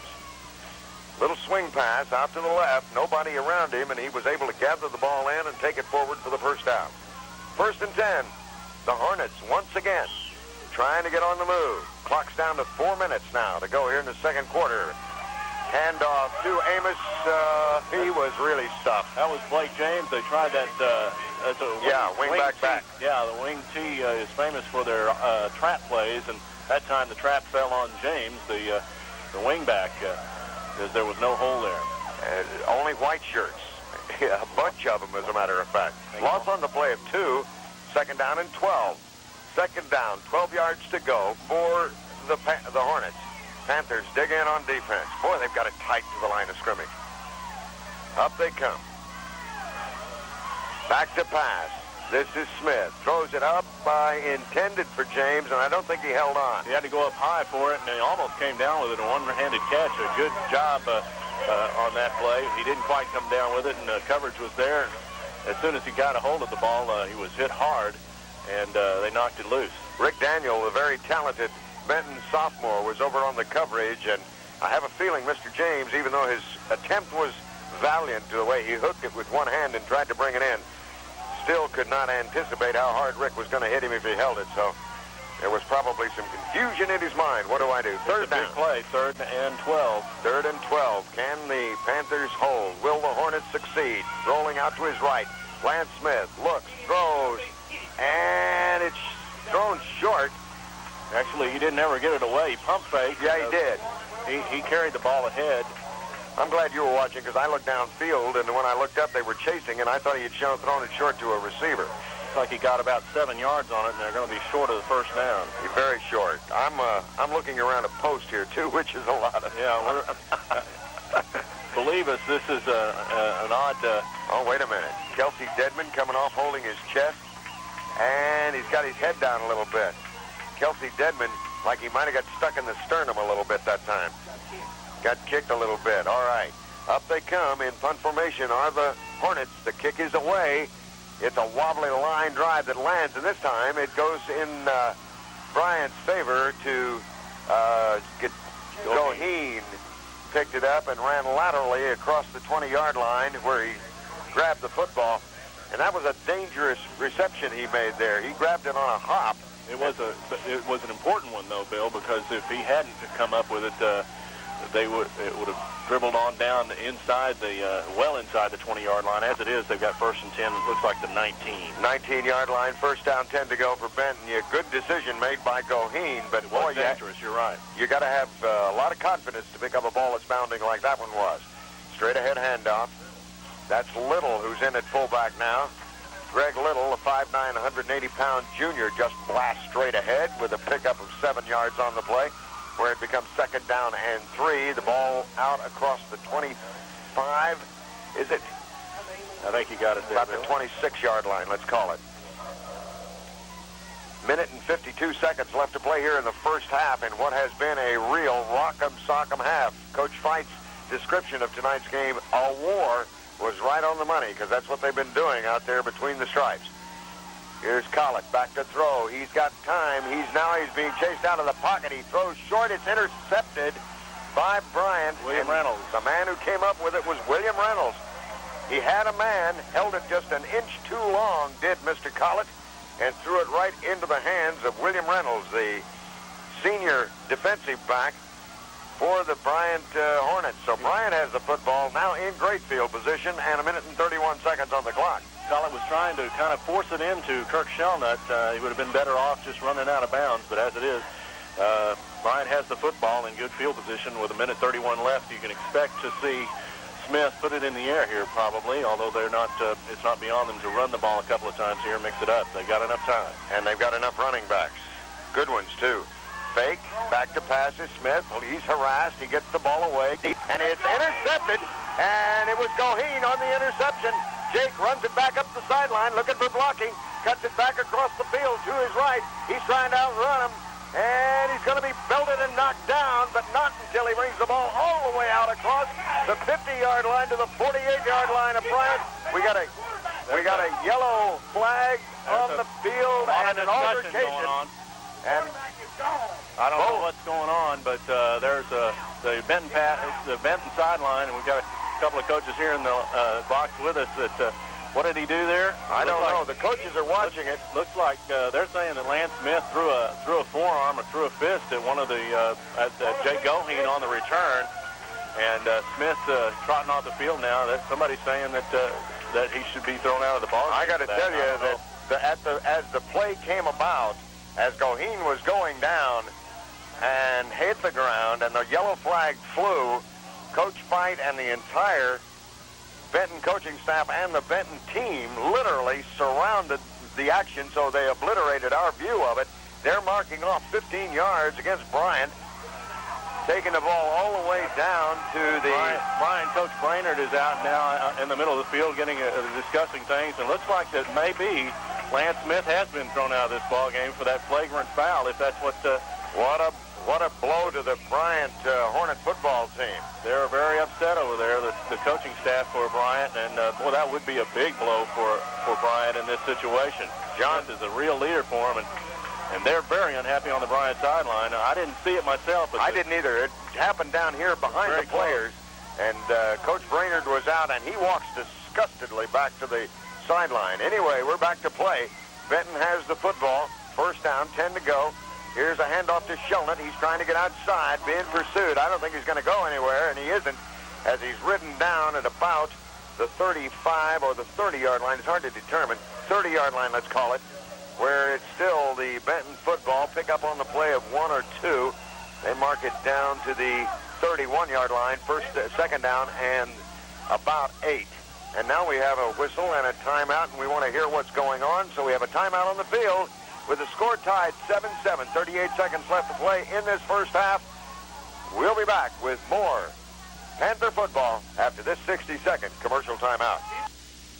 Little swing pass out to the left, nobody around him, and he was able to gather the ball in and take it forward for the first down. First and 10. The Hornets once again trying to get on the move. Clock's down to 4 minutes now to go here in the second quarter. Handoff to Amos. He was really stuffed. That was Blake James. They tried that. Wing back. Yeah, the wing T is famous for their trap plays, and that time the trap fell on James, the wing back, because there was no hole there. Only white shirts. Yeah, a bunch of them, as a matter of fact. Loss on the play of 2. Second down and 12. Second down, 12 yards to go for the Hornets. Panthers dig in on defense. Boy, they've got it tight to the line of scrimmage. Up they come. Back to pass. This is Smith. Throws it up intended for James, and I don't think he held on. He had to go up high for it, and he almost came down with it. A one-handed catch. A good job on that play. He didn't quite come down with it, and coverage was there. As soon as he got a hold of the ball, he was hit hard, and they knocked it loose. Rick Daniel, the very talented Benton sophomore, was over on the coverage, and I have a feeling Mr. James, even though his attempt was valiant to the way he hooked it with one hand and tried to bring it in, still could not anticipate how hard Rick was going to hit him if he held it. So there was probably some confusion in his mind. What do I do? Third down. Big play, 3rd and 12. 3rd and 12. Can the Panthers hold? Will the Hornets succeed? Rolling out to his right. Lance Smith looks, throws, and it's thrown short. Actually, he didn't ever get it away. Pump fake. Yeah, he did. He carried the ball ahead. I'm glad you were watching, because I looked downfield, and when I looked up, they were chasing, and I thought he had thrown it short to a receiver. Looks like he got about 7 yards on it, and they're going to be short of the first down. Very short. I'm looking around a post here, too, which is a lot of... Yeah, believe us, this is an odd... Oh, wait a minute. Kelsey Dedman coming off holding his chest, and he's got his head down a little bit. Kelsey Dedman, like he might have got stuck in the sternum a little bit that time. Got kicked a little bit. All right. Up they come in punt formation are the Hornets. The kick is away. It's a wobbly line drive that lands, and this time it goes in Bryant's favor to get Goheen. Picked it up and ran laterally across the 20-yard line where he grabbed the football. And that was a dangerous reception he made there. He grabbed it on a hop. It was an important one, though, Bill, because if he hadn't come up with it, it would have dribbled on down inside well inside the 20-yard line. As it is, they've got 1st and 10. It looks like the 19-yard line. 1st down, 10 to go for Benton. A good decision made by Goheen, but it was dangerous. You're right. You got to have a lot of confidence to pick up a ball that's bounding like that one was. Straight ahead handoff. That's Little, who's in at fullback now. Greg Little, a 5'9", 180-pound junior, just blasts straight ahead with a pickup of 7 yards on the play, where it becomes 2nd down and 3. The ball out across the 25, is it? I think you got it there. About the 26-yard line, let's call it. Minute and 52 seconds left to play here in the first half in what has been a real rock'em sock'em half. Coach Fight's description of tonight's game, a war, was right on the money, because that's what they've been doing out there between the stripes. Here's Collett back to throw. He's got time. He's being chased out of the pocket. He throws short. It's intercepted by Bryant. William Reynolds. The man who came up with it was William Reynolds. He had a man, held it just an inch too long, did Mr. Collett, and threw it right into the hands of William Reynolds, the senior defensive back for the Bryant Hornets. So Bryant has the football now in great field position and a minute and 31 seconds on the clock. Collett was trying to kind of force it into Kirk Shelnut. He would have been better off just running out of bounds, but as it is, Bryant has the football in good field position with a minute 31 left. You can expect to see Smith put it in the air here probably, although they're not. It's not beyond them to run the ball a couple of times here, mix it up. They've got enough time. And they've got enough running backs. Good ones, too. Fake, back to passes. Smith, well, he's harassed. He gets the ball away, and it's intercepted, and it was Goheen on the interception. Jake runs it back up the sideline, looking for blocking, cuts it back across the field to his right. He's trying to outrun him, and he's going to be belted and knocked down, but not until he brings the ball all the way out across the 50-yard line to the 48-yard line of Bryant. We got a yellow flag on the field and an altercation. And I don't know what's going on, but there's the Benton sideline, and we've got a couple of coaches here in the box with us. What did he do there? I don't know. The coaches are watching it. Looks like they're saying that Lance Smith threw a forearm or threw a fist at one of the at Jake Goheen on the return, and Smith trotting off the field now. That's somebody saying that he should be thrown out of the ball. I got to tell you that as the play came about, as Goheen was going down and hit the ground and the yellow flag flew, Coach Fight and the entire Benton coaching staff and the Benton team literally surrounded the action, so they obliterated our view of it. They're marking off 15 yards against Bryant, taking the ball all the way down to the... Bryant, Coach Brainerd is out now in the middle of the field discussing things, and looks like that maybe Lance Smith has been thrown out of this ball game for that flagrant foul, if that's what... What a blow to the Bryant Hornet football team. They're very upset over there, the coaching staff for Bryant, and boy, that would be a big blow for Bryant in this situation. John is a real leader for him, and they're very unhappy on the Bryant sideline. I didn't see it myself. But I didn't either. It happened down here behind the players, and Coach Brainerd was out, and he walks disgustedly back to the sideline. Anyway, we're back to play. Benton has the football. 1st down, 10 to go. Here's a handoff to Shelnut. He's trying to get outside, being pursued. I don't think he's going to go anywhere, and he isn't, as he's ridden down at about the 35 or the 30-yard line. It's hard to determine. 30-yard line, let's call it, where it's still the Benton football. Pick up on the play of 1 or 2. They mark it down to the 31-yard line, 2nd down, and about 8. And now we have a whistle and a timeout, and we want to hear what's going on. So we have a timeout on the field with the score tied 7-7. 38 seconds left to play in this first half. We'll be back with more Panther football after this 60-second commercial timeout.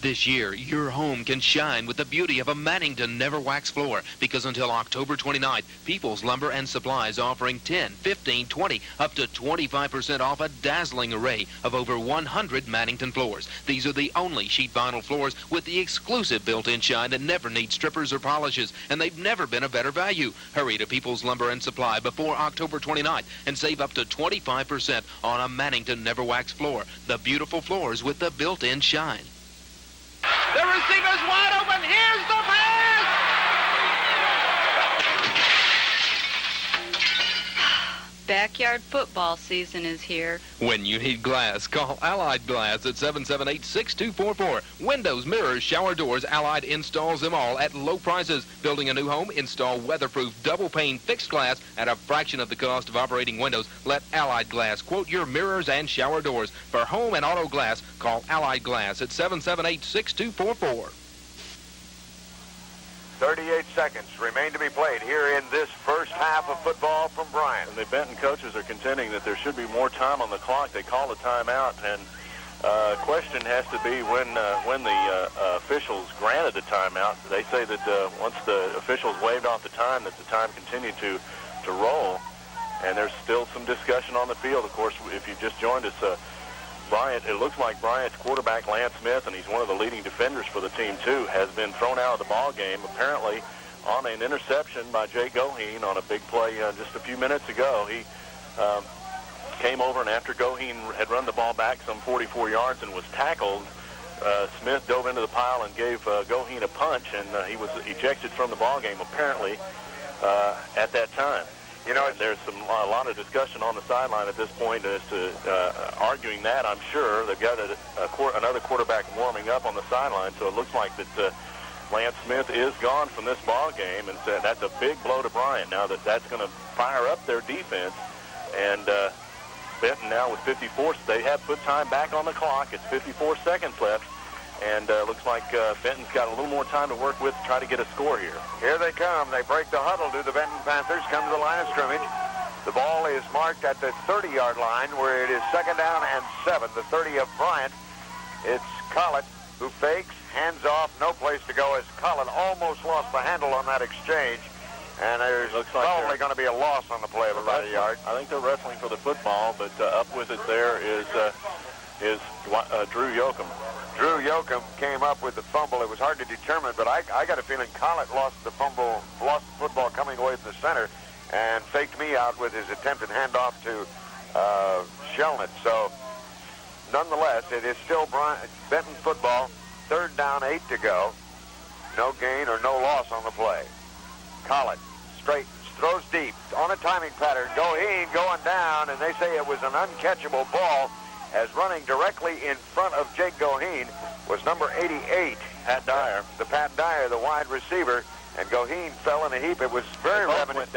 This year, your home can shine with the beauty of a Mannington Never Wax floor, because until October 29th, People's Lumber and Supplies offering 10, 15, 20, up to 25% off a dazzling array of over 100 Mannington floors. These are the only sheet vinyl floors with the exclusive built-in shine that never need strippers or polishes, and they've never been a better value. Hurry to People's Lumber and Supply before October 29th and save up to 25% on a Mannington Never Wax floor. The beautiful floors with the built-in shine. The receiver's wide open. Here's the pass. Backyard football season is here. When you need glass, call Allied Glass at 778-6244. Windows, mirrors, shower doors, Allied installs them all at low prices. Building a new home? Install weatherproof double-pane fixed glass at a fraction of the cost of operating windows. Let Allied Glass quote your mirrors and shower doors. For home and auto glass, call Allied Glass at 778-6244. 38 seconds remain to be played here in this first half of football from Bryant. And the Benton coaches are contending that there should be more time on the clock. They call a timeout, and question has to be when the officials granted a timeout. They say that once the officials waved off the time, that the time continued to roll. And there's still some discussion on the field. Of course, if you just joined us, Bryant, it looks like Bryant's quarterback, Lance Smith, and he's one of the leading defenders for the team, too, has been thrown out of the ball game, apparently on an interception by Jay Goheen on a big play just a few minutes ago. He came over, and after Goheen had run the ball back some 44 yards and was tackled, Smith dove into the pile and gave Goheen a punch, and he was ejected from the ball game, apparently, at that time. You know, there's a lot of discussion on the sideline at this point as to arguing that, I'm sure. They've got another quarterback warming up on the sideline, so it looks like that Lance Smith is gone from this ball game, and so that's a big blow to Bryant. Now that's going to fire up their defense, and Benton now with 54, they have put time back on the clock. It's 54 seconds left. And looks like Benton's got a little more time to work with to try to get a score here. Here they come. They break the huddle. Do the Benton Panthers come to the line of scrimmage? The ball is marked at the 30-yard line where it is 2nd down and 7. The 30 of Bryant. It's Collett who fakes, hands off, no place to go as Collett almost lost the handle on that exchange. And there's probably going to be a loss on the play of about a yard. I think they're wrestling for the football, but up with it there is Drew Yoakum. Drew Yoakum came up with the fumble. It was hard to determine, but I got a feeling Collett lost the football coming away from the center and faked me out with his attempted handoff to Shelnut. So, nonetheless, it is still Benton football. 3rd down, 8 to go. No gain or no loss on the play. Collett straightens, throws deep on a timing pattern. Goheen going down, and they say it was an uncatchable ball, as running directly in front of Jake Goheen was number 88, Pat Dyer. The Pat Dyer, the wide receiver, and Goheen fell in a heap. It was very reminiscent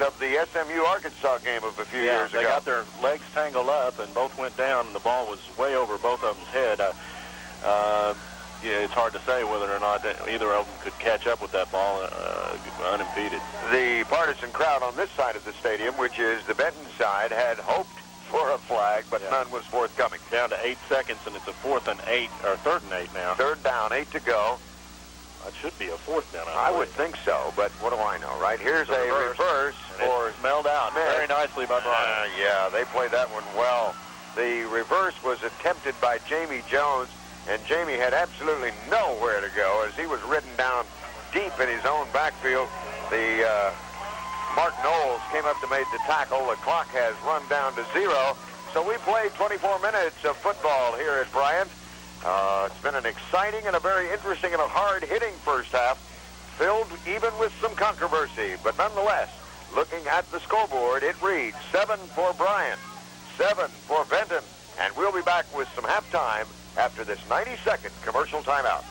of the SMU Arkansas game of a few years ago. They got their legs tangled up, and both went down, and the ball was way over both of them's head. It's hard to say whether or not either of them could catch up with that ball unimpeded. The partisan crowd on this side of the stadium, which is the Benton side, had hoped for a flag, but none was forthcoming. Down to 8 seconds, and it's a 4th and 8, or 3rd and 8 now. 3rd down, 8 to go. It should be a 4th down. I would think so, but what do I know, right? Here's a reverse for smelled out Smith. Very nicely by Bryant. Yeah, they played that one well. The reverse was attempted by Jamie Jones, and Jamie had absolutely nowhere to go as he was ridden down deep in his own backfield. The Mark Knowles came up to make the tackle. The clock has run down to 0. So we played 24 minutes of football here at Bryant. It's been an exciting and a very interesting and a hard-hitting first half, filled even with some controversy. But nonetheless, looking at the scoreboard, it reads 7 for Bryant, 7 for Benton. And we'll be back with some halftime after this 90-second commercial timeout.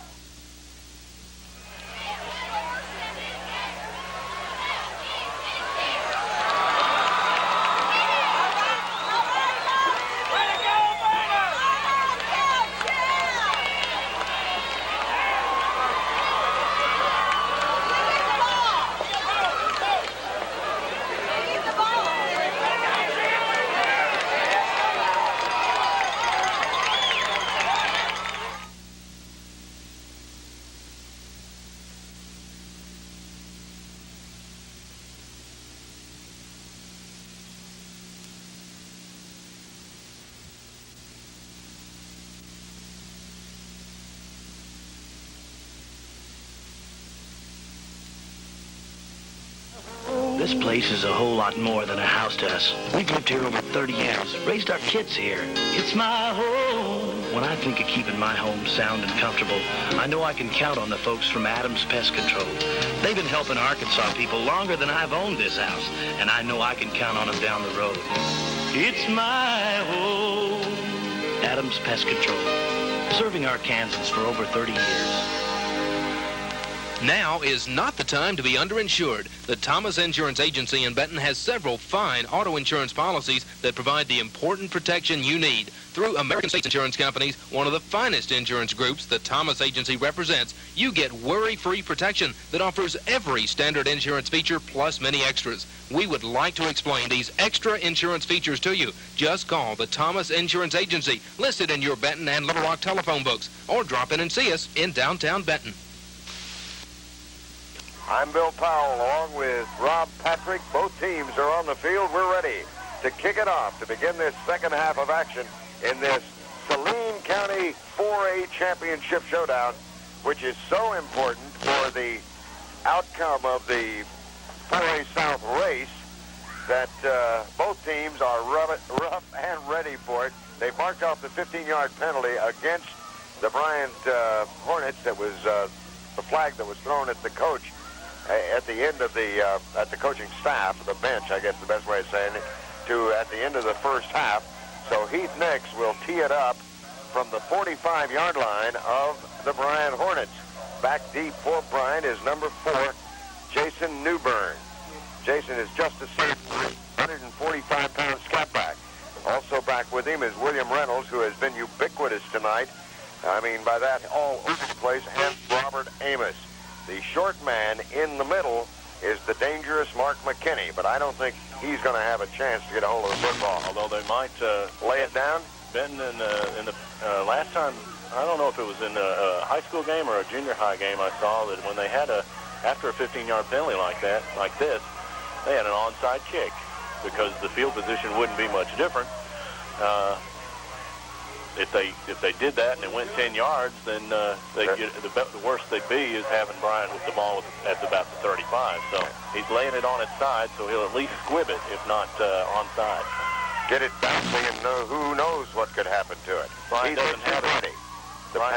This place is a whole lot more than a house to us. We've lived here over 30 years, raised our kids here. It's my home. When I think of keeping my home sound and comfortable, I know I can count on the folks from Adams Pest Control. They've been helping Arkansas people longer than I've owned this house, and I know I can count on them down the road. It's my home. Adams Pest Control, serving Arkansans for over 30 years. Now is not the time to be underinsured. The Thomas Insurance Agency in Benton has several fine auto insurance policies that provide the important protection you need. Through American States Insurance Companies, one of the finest insurance groups the Thomas Agency represents, you get worry-free protection that offers every standard insurance feature plus many extras. We would like to explain these extra insurance features to you. Just call the Thomas Insurance Agency, listed in your Benton and Little Rock telephone books, or drop in and see us in downtown Benton. I'm Bill Powell, along with Rob Patrick. Both teams are on the field. We're ready to kick it off to begin this second half of action in this Saline County 4A Championship Showdown, which is so important for the outcome of the 4A South race that both teams are rough and ready for it. They marked off the 15-yard penalty against the Bryant Hornets. That was the flag that was thrown at the coach at the end of the at the coaching staff, the bench, I guess the best way of saying it, at the end of the first half. So Heath Nix will tee it up from the 45-yard line of the Bryant Hornets. Back deep for Bryant is number 4, Jason Newbern. Jason is just a 145-pound scat back. Also back with him is William Reynolds, who has been ubiquitous tonight. I mean by that all over the place, and Robert Amos. The short man in the middle is the dangerous Mark McKinney, but I don't think he's going to have a chance to get a hold of the football. Although they might lay it down. Benton in the last time, I don't know if it was in a high school game or a junior high game, I saw that when they had after a 15-yard penalty like this, they had an onside kick because the field position wouldn't be much different. If they did that and it went 10 yards, then the worst they'd be is having Bryant with the ball at about the 35. So he's laying it on its side, so he'll at least squib it, if not onside. Get it bouncing, and who knows what could happen to it. Bryant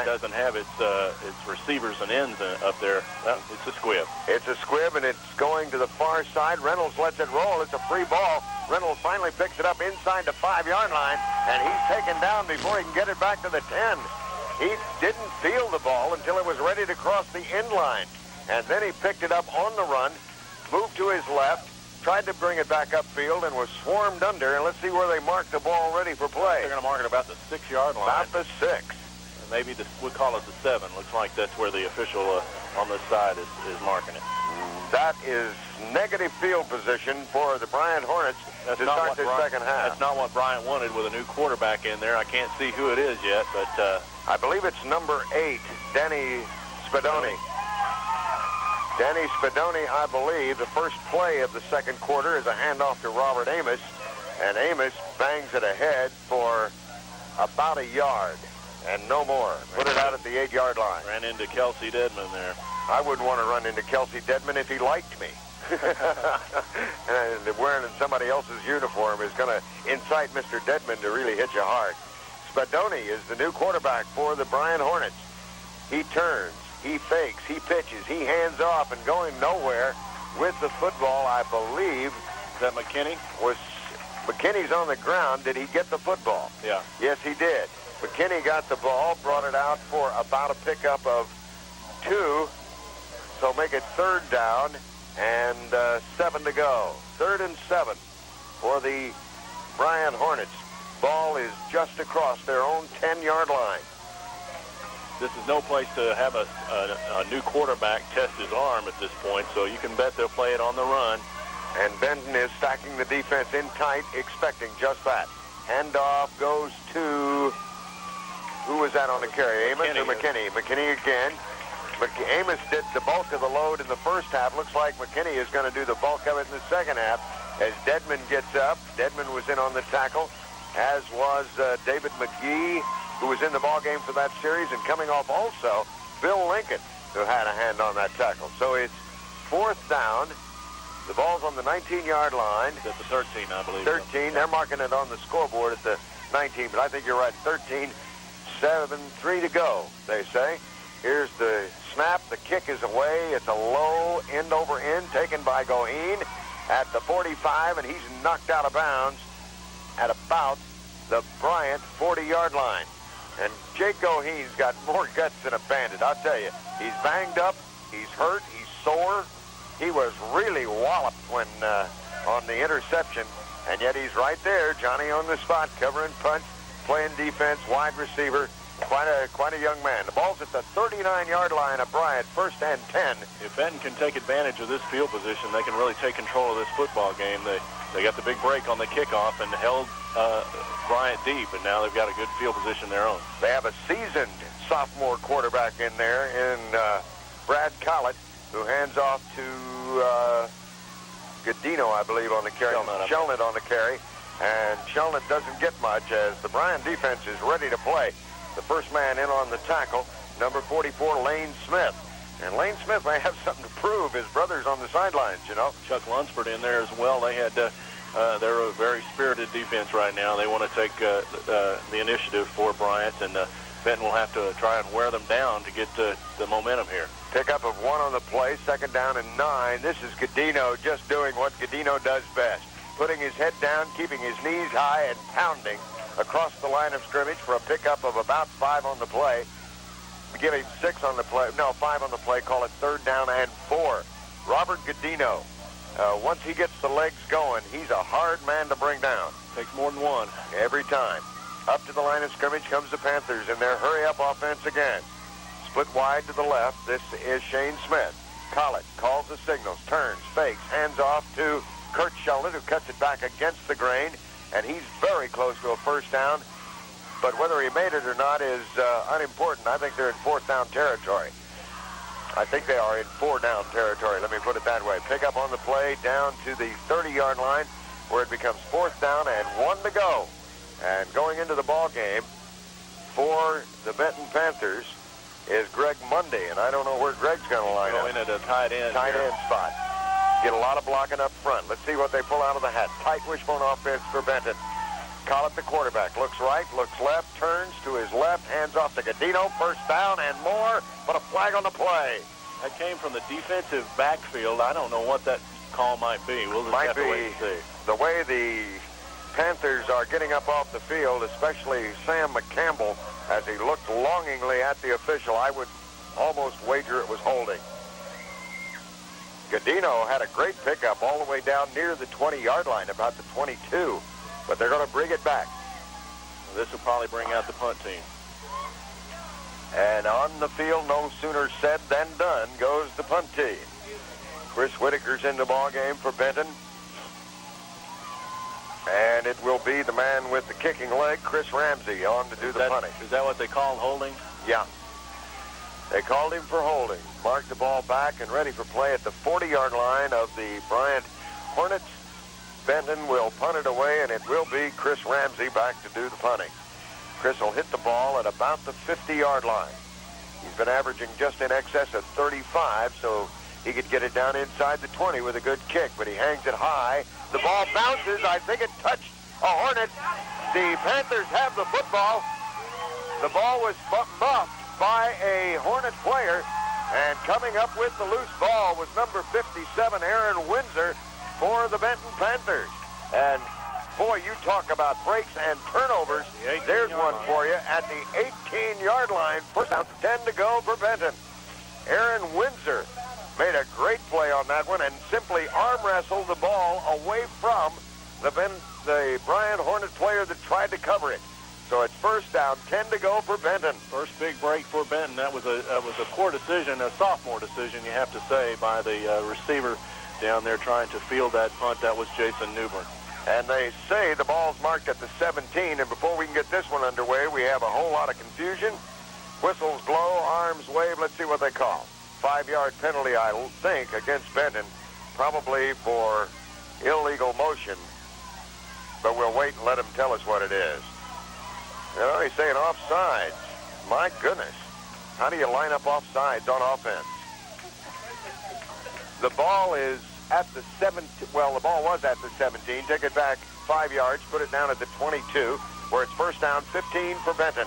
doesn't have its receivers and ends up there. It's a squib. It's a squib, and it's going to the far side. Reynolds lets it roll. It's a free ball. Reynolds finally picks it up inside the 5-yard line, and he's taken down before he can get it back to the 10. He didn't feel the ball until it was ready to cross the end line, and then he picked it up on the run, moved to his left, tried to bring it back upfield, and was swarmed under. And let's see where they marked the ball ready for play. They're going to mark it about the 6-yard line. About the 6. Maybe we'll call it the 7. Looks like that's where the official on this side is marking it. That is negative field position for the Bryant Hornets to start this second half. That's not what Bryant wanted with a new quarterback in there. I can't see who it is yet, but I believe it's number 8, Danny Spadoni. Danny Spadoni, I believe. The first play of the second quarter is a handoff to Robert Amos, and Amos bangs it ahead for about a yard. And no more. Put it out at the 8-yard line. Ran into Kelsey Dedman there. I wouldn't want to run into Kelsey Dedman if he liked me. And wearing somebody else's uniform is going to incite Mr. Dedman to really hit you hard. Spadoni is the new quarterback for the Bryant Hornets. He turns, he fakes, he pitches, he hands off, and going nowhere with the football, I believe. Is that McKinney? McKinney's on the ground. Did he get the football? Yeah. Yes, he did. McKinney got the ball, brought it out for about a pickup of 2, so make it 3rd down and 7 to go. 3rd and 7 for the Bryant Hornets. Ball is just across their own 10-yard line. This is no place to have a new quarterback test his arm at this point, so you can bet they'll play it on the run. And Benton is stacking the defense in tight, expecting just that. Handoff goes to... Who was that on the carry? Amos or McKinney? McKinney again. Amos did the bulk of the load in the first half. Looks like McKinney is going to do the bulk of it in the second half as Dedman gets up. Dedman was in on the tackle, as was David McGee, who was in the ballgame for that series, and coming off also Bill Lincoln, who had a hand on that tackle. So it's 4th down. The ball's on the 19-yard line. It's at the 13, I believe. 13. They're marking it on the scoreboard at the 19, but I think you're right. 13, 7, 3 to go, they say. Here's the snap. The kick is away. It's a low end over end taken by Goheen at the 45, and he's knocked out of bounds at about the Bryant 40-yard line. And Jake Goheen's got more guts than a bandit, I'll tell you. He's banged up. He's hurt. He's sore. He was really walloped when on the interception, and yet he's right there, Johnny on the spot, covering punch, playing defense, wide receiver. Quite a young man. The ball's at the 39-yard line of Bryant, 1st and 10. If Benton can take advantage of this field position, they can really take control of this football game. They got the big break on the kickoff and held Bryant deep, and now they've got a good field position of their own. They have a seasoned sophomore quarterback in there in Brad Collett, who hands off to Godino, I believe, on the carry. Shelnut on the carry. And Shelnut doesn't get much as the Bryant defense is ready to play. The first man in on the tackle, number 44, Lane Smith. And Lane Smith may have something to prove. His brother's on the sidelines, you know. Chuck Lunsford in there as well. They had, they're a very spirited defense right now. They want to take the initiative for Bryant, and Benton will have to try and wear them down to get the momentum here. Pickup of 1 on the play, 2nd down and 9. This is Godino just doing what Godino does best. Putting his head down, keeping his knees high, and pounding across the line of scrimmage for a pickup of about 5 on the play. Give him 6 on the play. No, 5 on the play. Call it 3rd down and 4. Robert Godino, once he gets the legs going, he's a hard man to bring down. Takes more than one. Every time. Up to the line of scrimmage comes the Panthers in their hurry-up offense again. Split wide to the left. This is Shane Smith. Collett calls the signals, turns, fakes, hands off to Kurt Shelnut, who cuts it back against the grain, and he's very close to a 1st down. But whether he made it or not is unimportant. I think they're in 4th down territory. I think they are in 4-down territory, let me put it that way. Pick up on the play down to the 30-yard line where it becomes 4th down and 1 to go. And going into the ball game for the Benton Panthers is Greg Mundy, and I don't know where Greg's going to line up. Going at a tight end. Tight end spot. Get a lot of blocking up front. Let's see what they pull out of the hat. Tight wishbone offense for Benton. Collett, the quarterback, looks right, looks left, turns to his left, hands off to Godino, 1st down and more, but a flag on the play. That came from the defensive backfield. I don't know what that call might be. We'll just have to wait and see. The way the Panthers are getting up off the field, especially Sam McCampbell, as he looked longingly at the official, I would almost wager it was holding. Godino had a great pickup all the way down near the 20-yard line, about the 22. But they're going to bring it back. This will probably bring out the punt team. And on the field, no sooner said than done, goes the punt team. Chris Whitaker's in the ball game for Benton. And it will be the man with the kicking leg, Chris Ramsey, on to do the punting. Is that what they call holding? Yeah. They called him for holding. Marked the ball back and ready for play at the 40-yard line of the Bryant Hornets. Benton will punt it away, and it will be Chris Ramsey back to do the punting. Chris will hit the ball at about the 50-yard line. He's been averaging just in excess of 35, so he could get it down inside the 20 with a good kick, but he hangs it high. The ball bounces. I think it touched a Hornet. The Panthers have the football. The ball was muffed by a Hornet player, and coming up with the loose ball was number 57, Aaron Windsor, for the Benton Panthers. And boy, you talk about breaks and turnovers. There's one for you at the 18-yard line. 1st down, 10 to go for Benton. Aaron Windsor made a great play on that one and simply arm wrestled the ball away from the Bryant Hornet player that tried to cover it. So it's 1st down, 10 to go for Benton. First big break for Benton. That was a poor decision, a sophomore decision, you have to say, by the receiver down there trying to field that punt. That was Jason Newbern. And they say the ball's marked at the 17, and before we can get this one underway, we have a whole lot of confusion. Whistles blow, arms wave. Let's see what they call. 5-yard penalty, I think, against Benton, probably for illegal motion, but we'll wait and let them tell us what it is. You know, he's saying offsides. My goodness. How do you line up offsides on offense? The ball is at the 17. Well, the ball was at the 17. Take it back 5 yards, put it down at the 22, where it's first down, 15 for Benton.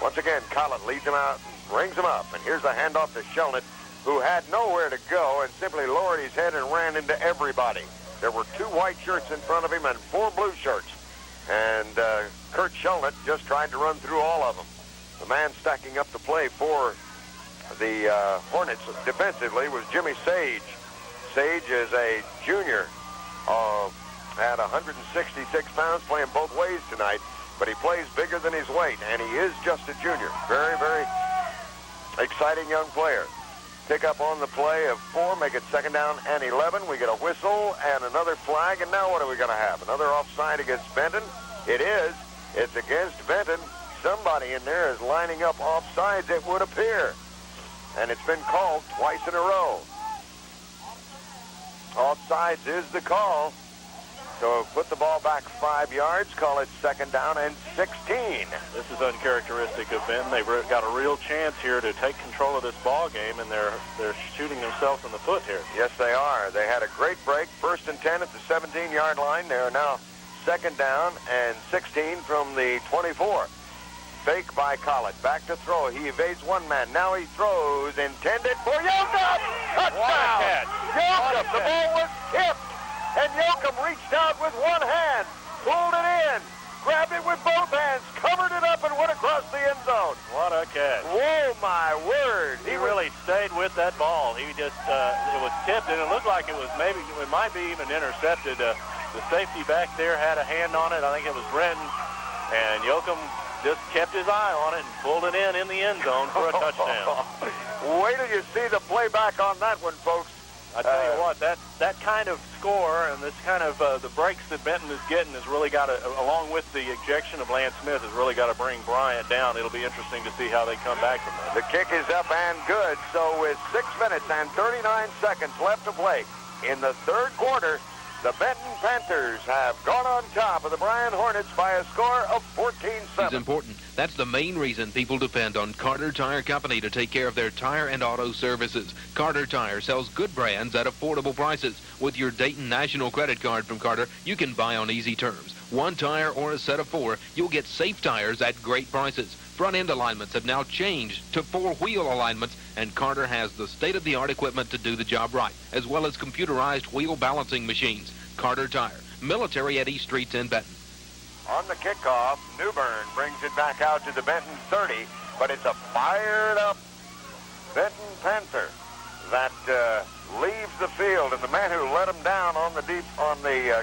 Once again, Collett leads him out and rings him up. And here's the handoff to Shelnut, who had nowhere to go and simply lowered his head and ran into everybody. There were 2 white shirts in front of him and 4 blue shirts. And Kurt Shelnut just tried to run through all of them. The man stacking up the play for the Hornets defensively was Jimmy Sage. Sage is a junior at 166 pounds, playing both ways tonight, but he plays bigger than his weight, and he is just a junior. Very, very exciting young player. Pick up on the play of 4, make it second down and 11. We get a whistle and another flag, and now what are we going to have? Another offside against Benton? It is. It's against Benton. Somebody in there is lining up offsides, it would appear. And it's been called twice in a row. Offsides is the call. So put the ball back 5 yards, call it second down and 16. This is uncharacteristic of Benton. They've got a real chance here to take control of this ball game, and they're shooting themselves in the foot here. Yes, they are. They had a great break. First and 10 at the 17-yard line. They are now second down and 16 from the 24. Fake by Collett. Back to throw. He evades one man. Now he throws. Intended for Yoakum. Touchdown. Yoakum. The ball was tipped. And Yoakum reached out with one hand. Pulled it in. Grabbed it with both hands. Covered it up and went across the end zone. What a catch. Whoa, my word. He really stayed with that ball. He just, it was tipped, and it looked like it might be even intercepted. The safety back there had a hand on it. I think it was Brenton. And Yoakum just kept his eye on it and pulled it in the end zone for a touchdown. Wait till you see the playback on that one, folks. I tell you what, that kind of score and this kind of the breaks that Benton is getting has really got to, along with the ejection of Lance Smith, has really got to bring Bryant down. It'll be interesting to see how they come back from that. The kick is up and good. So with 6 minutes and 39 seconds left to play in the third quarter, the Benton Panthers have gone on top of the Bryant Hornets by a score of 14-7. It's important. That's the main reason people depend on Carter Tire Company to take care of their tire and auto services. Carter Tire sells good brands at affordable prices. With your Dayton National Credit Card from Carter, you can buy on easy terms. 1 tire or a set of 4, you'll get safe tires at great prices. Front end alignments have now changed to 4-wheel alignments, and Carter has the state-of-the-art equipment to do the job right, as well as computerized wheel balancing machines. Carter Tire, Military at East Streets in Benton. On the kickoff, Newbern brings it back out to the Benton 30, but it's a fired-up Benton Panther that leaves the field, and the man who let him down on the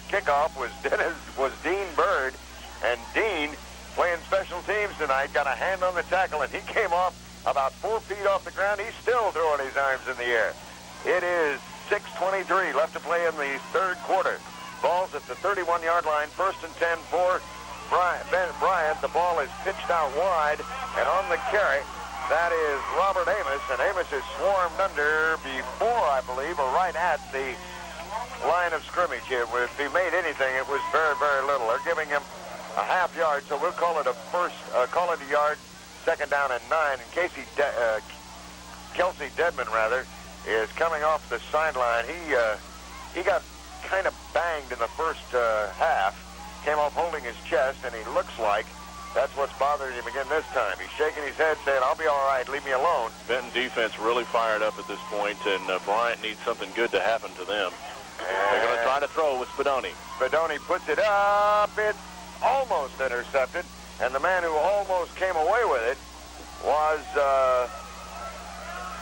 kickoff was Dean Bird, and Dean, playing special teams tonight, got a hand on the tackle, and he came off about 4 feet off the ground. He's still throwing his arms in the air. It is 6:23 left to play in the third quarter. Ball's at the 31-yard line, first and 10 for Bryant. The ball is pitched out wide, and on the carry, that is Robert Amos, and Amos is swarmed under before, I believe, or right at the line of scrimmage here. If he made anything, it was very, very little. They're giving him a half yard, so we'll call it a yard, second down and 9. And Kelsey Dedman, is coming off the sideline. He got kind of banged in the first half, came off holding his chest, and he looks like that's what's bothering him again this time. He's shaking his head saying, I'll be all right, leave me alone. Benton defense really fired up at this point, and Bryant needs something good to happen to them. They're going to try to throw with Spadoni. Spadoni puts it up. It's almost intercepted, and the man who almost came away with it was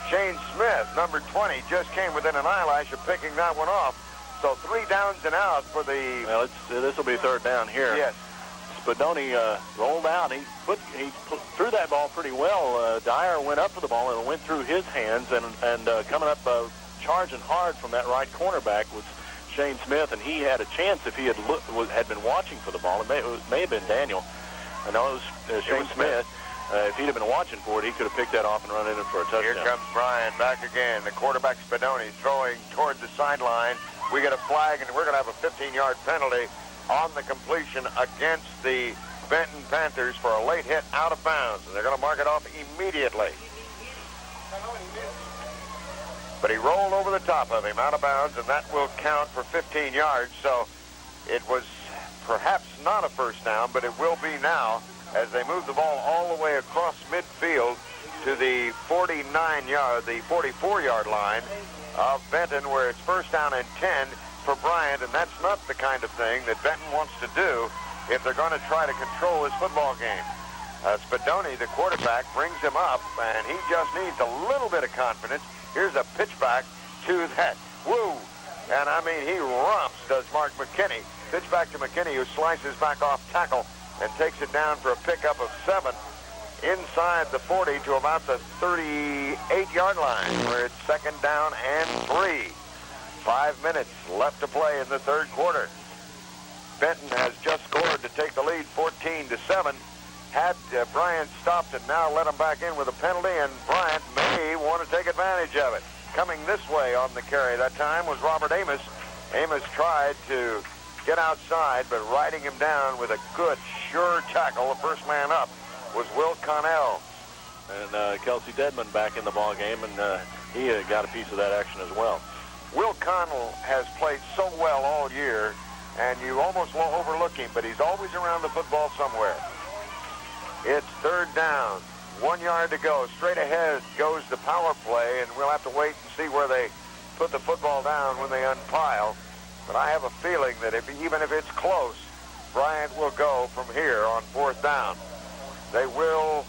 Shane Smith, number 20, just came within an eyelash of picking that one off. So 3 downs and out for the... Well, this will be third down here. Yes. Spadoni rolled out. He threw that ball pretty well. Dyer went up for the ball and it went through his hands, and coming up charging hard from that right cornerback was Shane Smith, and he had a chance if he had been watching for the ball. It may have been Daniel. I know it was Shane Smith. If he'd have been watching for it, he could have picked that off and run in for a touchdown. Here comes Bryant back again. The quarterback Spadoni throwing toward the sideline. We get a flag, and we're going to have a 15-yard penalty on the completion against the Benton Panthers for a late hit out of bounds. And they're going to mark it off immediately. but he rolled over the top of him out of bounds, and that will count for 15 yards. So it was perhaps not a first down, but it will be now as they move the ball all the way across midfield to the 44-yard line of Benton, where it's first down and 10 for Bryant, and that's not the kind of thing that Benton wants to do if they're going to try to control this football game. Spadoni, the quarterback, brings him up, and he just needs a little bit of confidence. Here's a pitch back to that. Woo! And I mean, he romps, does Mark McKinney. Pitch back to McKinney, who slices back off tackle and takes it down for a pickup of 7 inside the 40 to about the 38-yard line, where it's second down and 3. 5 minutes left to play in the third quarter. Benton has just scored to take the lead 14-7. Had Bryant stopped and now let him back in with a penalty, and Bryant may want to take advantage of it. Coming this way on the carry that time was Robert Amos. Amos tried to get outside, but riding him down with a good, sure tackle, the first man up, was Will Connell. And Kelsey Dedman back in the ball game, and he got a piece of that action as well. Will Connell has played so well all year, and you almost overlook him, but he's always around the football somewhere. It's third down, 1 yard to go. Straight ahead goes the power play, and we'll have to wait and see where they put the football down when they unpile. But I have a feeling that even if it's close, Bryant will go from here on fourth down. They will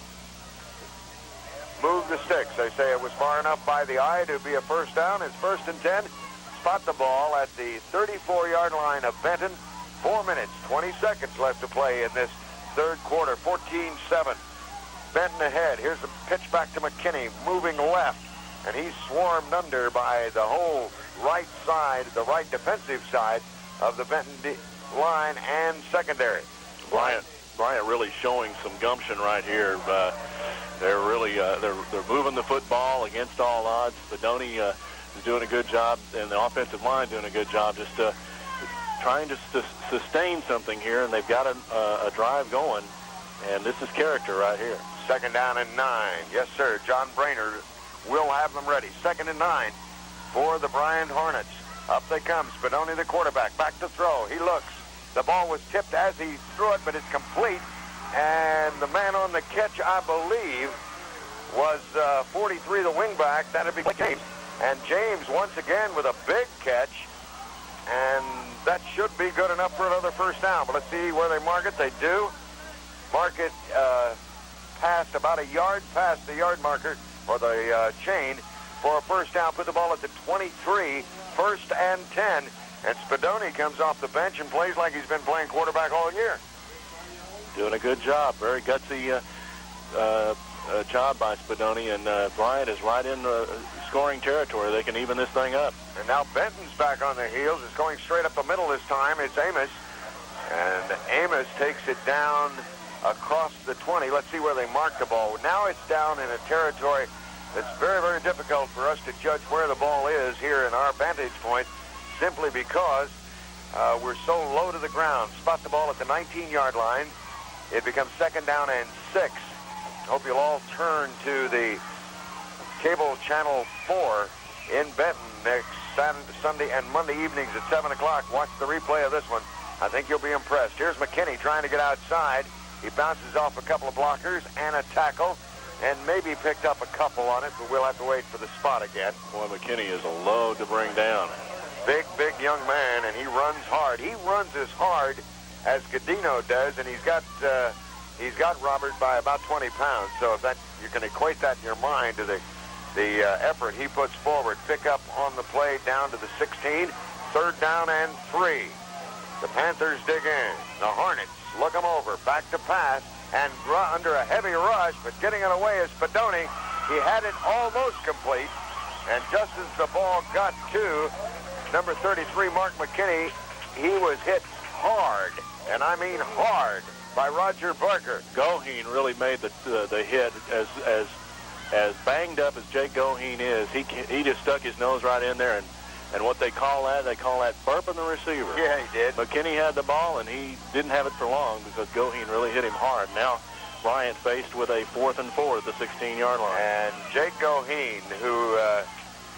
move the sticks. They say it was far enough by the eye to be a first down. It's first and 10. Spot the ball at the 34-yard line of Benton. 4 minutes, 20 seconds left to play in this third quarter. 14-7. Benton ahead. Here's the pitch back to McKinney, moving left, and he's swarmed under by the whole right side, the right defensive side of the Benton line and secondary. Bryant really showing some gumption right here. They're really they're moving the football against all odds. Spadoni is doing a good job, and the offensive line doing a good job, just trying to sustain something here, and they've got a drive going, and this is character right here. Second down and 9. Yes, sir. John Brainerd will have them ready. Second and 9 for the Bryant Hornets. Up they come. Spadoni, the quarterback, back to throw. He looks. The ball was tipped as he threw it, but it's complete. And the man on the catch, I believe, was 43, the wingback. That'd be James. And James, once again, with a big catch. And that should be good enough for another first down. But let's see where they mark it. They do. Mark it past about a yard past the yard marker, or the chain, for a first down. Put the ball at the 23, first and 10. And Spadoni comes off the bench and plays like he's been playing quarterback all year. Doing a good job. Very gutsy job by Spadoni, and Bryant is right in scoring territory. They can even this thing up. And now Benton's back on their heels. It's going straight up the middle this time. It's Amos. And Amos takes it down across the 20. Let's see where they mark the ball. Now it's down in a territory that's very, very difficult for us to judge where the ball is here in our vantage point, simply because we're so low to the ground. Spot the ball at the 19-yard line. It becomes second down and 6. Hope you'll all turn to the cable channel 4 in Benton next Sunday and Monday evenings at 7 o'clock. Watch the replay of this one. I think you'll be impressed. Here's McKinney trying to get outside. He bounces off a couple of blockers and a tackle, and maybe picked up a couple on it, but we'll have to wait for the spot again. Boy, McKinney is a load to bring down. Big, big young man, and he runs hard. He runs as hard as Godino does, and he's got Robert by about 20 pounds. So if that, you can equate that in your mind to the effort he puts forward. Pick up on the play down to the 16. Third down and 3. The Panthers dig in. The Hornets look them over. Back to pass, and under a heavy rush, but getting it away is Spadoni. He had it almost complete, and just as the ball got to number 33, Mark McKinney, he was hit hard, and I mean hard, by Roger Barker. Goheen really made the hit. As banged up as Jake Goheen is, he just stuck his nose right in there, and what they call that burping the receiver. Yeah, he did. McKinney had the ball, and he didn't have it for long because Goheen really hit him hard. Now Bryant faced with a 4th and 4 at the 16-yard line. And Jake Goheen, who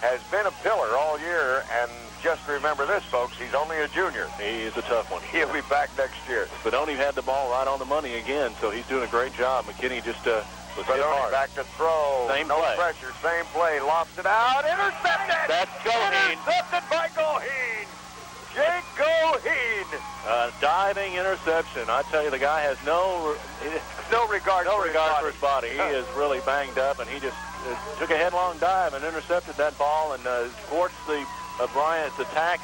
has been a pillar all year, and just remember this, folks, he's only a junior. He is a tough one. He'll be back next year. Benoni had the ball right on the money again, so he's doing a great job. McKinney just was hit hard. Back to throw. Same no play. Pressure, same play. Lofts it out. Intercepted. That's Goheen. Intercepted by Goheen. Jake Goheen. Diving interception. I tell you, the guy has no regard for his body. He is really banged up, and he just took a headlong dive and intercepted that ball and thwarts the Bryant's attack.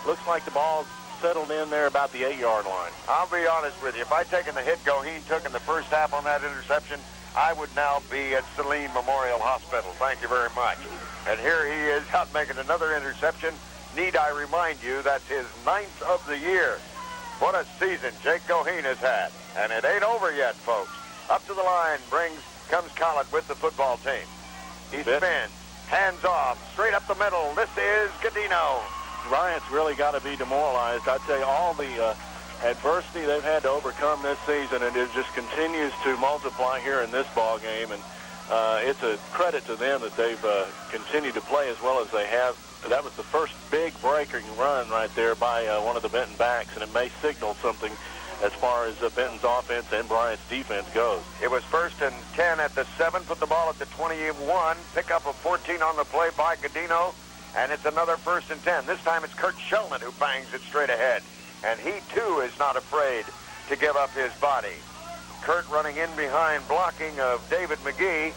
Looks like the ball settled in there about the 8-yard line. I'll be honest with you. If I'd taken the hit Goheen took in the first half on that interception, I would now be at Saline Memorial Hospital. Thank you very much. And here he is out making another interception. Need I remind you, that's his 9th of the year. What a season Jake Goheen has had. And it ain't over yet, folks. Up to the line comes Collett with the football team. He spins, hands off, straight up the middle. This is Gadino. Bryant's really got to be demoralized. I'd say all the adversity they've had to overcome this season, and it just continues to multiply here in this ball game. And it's a credit to them that they've continued to play as well as they have. That was the first big breaking run right there by one of the Benton backs, and it may signal something as far as Benton's offense and Bryant's defense goes. It was 1st and 10 at the 7. Put the ball at the 21. Pick up a 14 on the play by Gadino, and it's another 1st and 10. This time it's Kurt Shellman who bangs it straight ahead, and he too is not afraid to give up his body. Kurt running in behind blocking of David McGee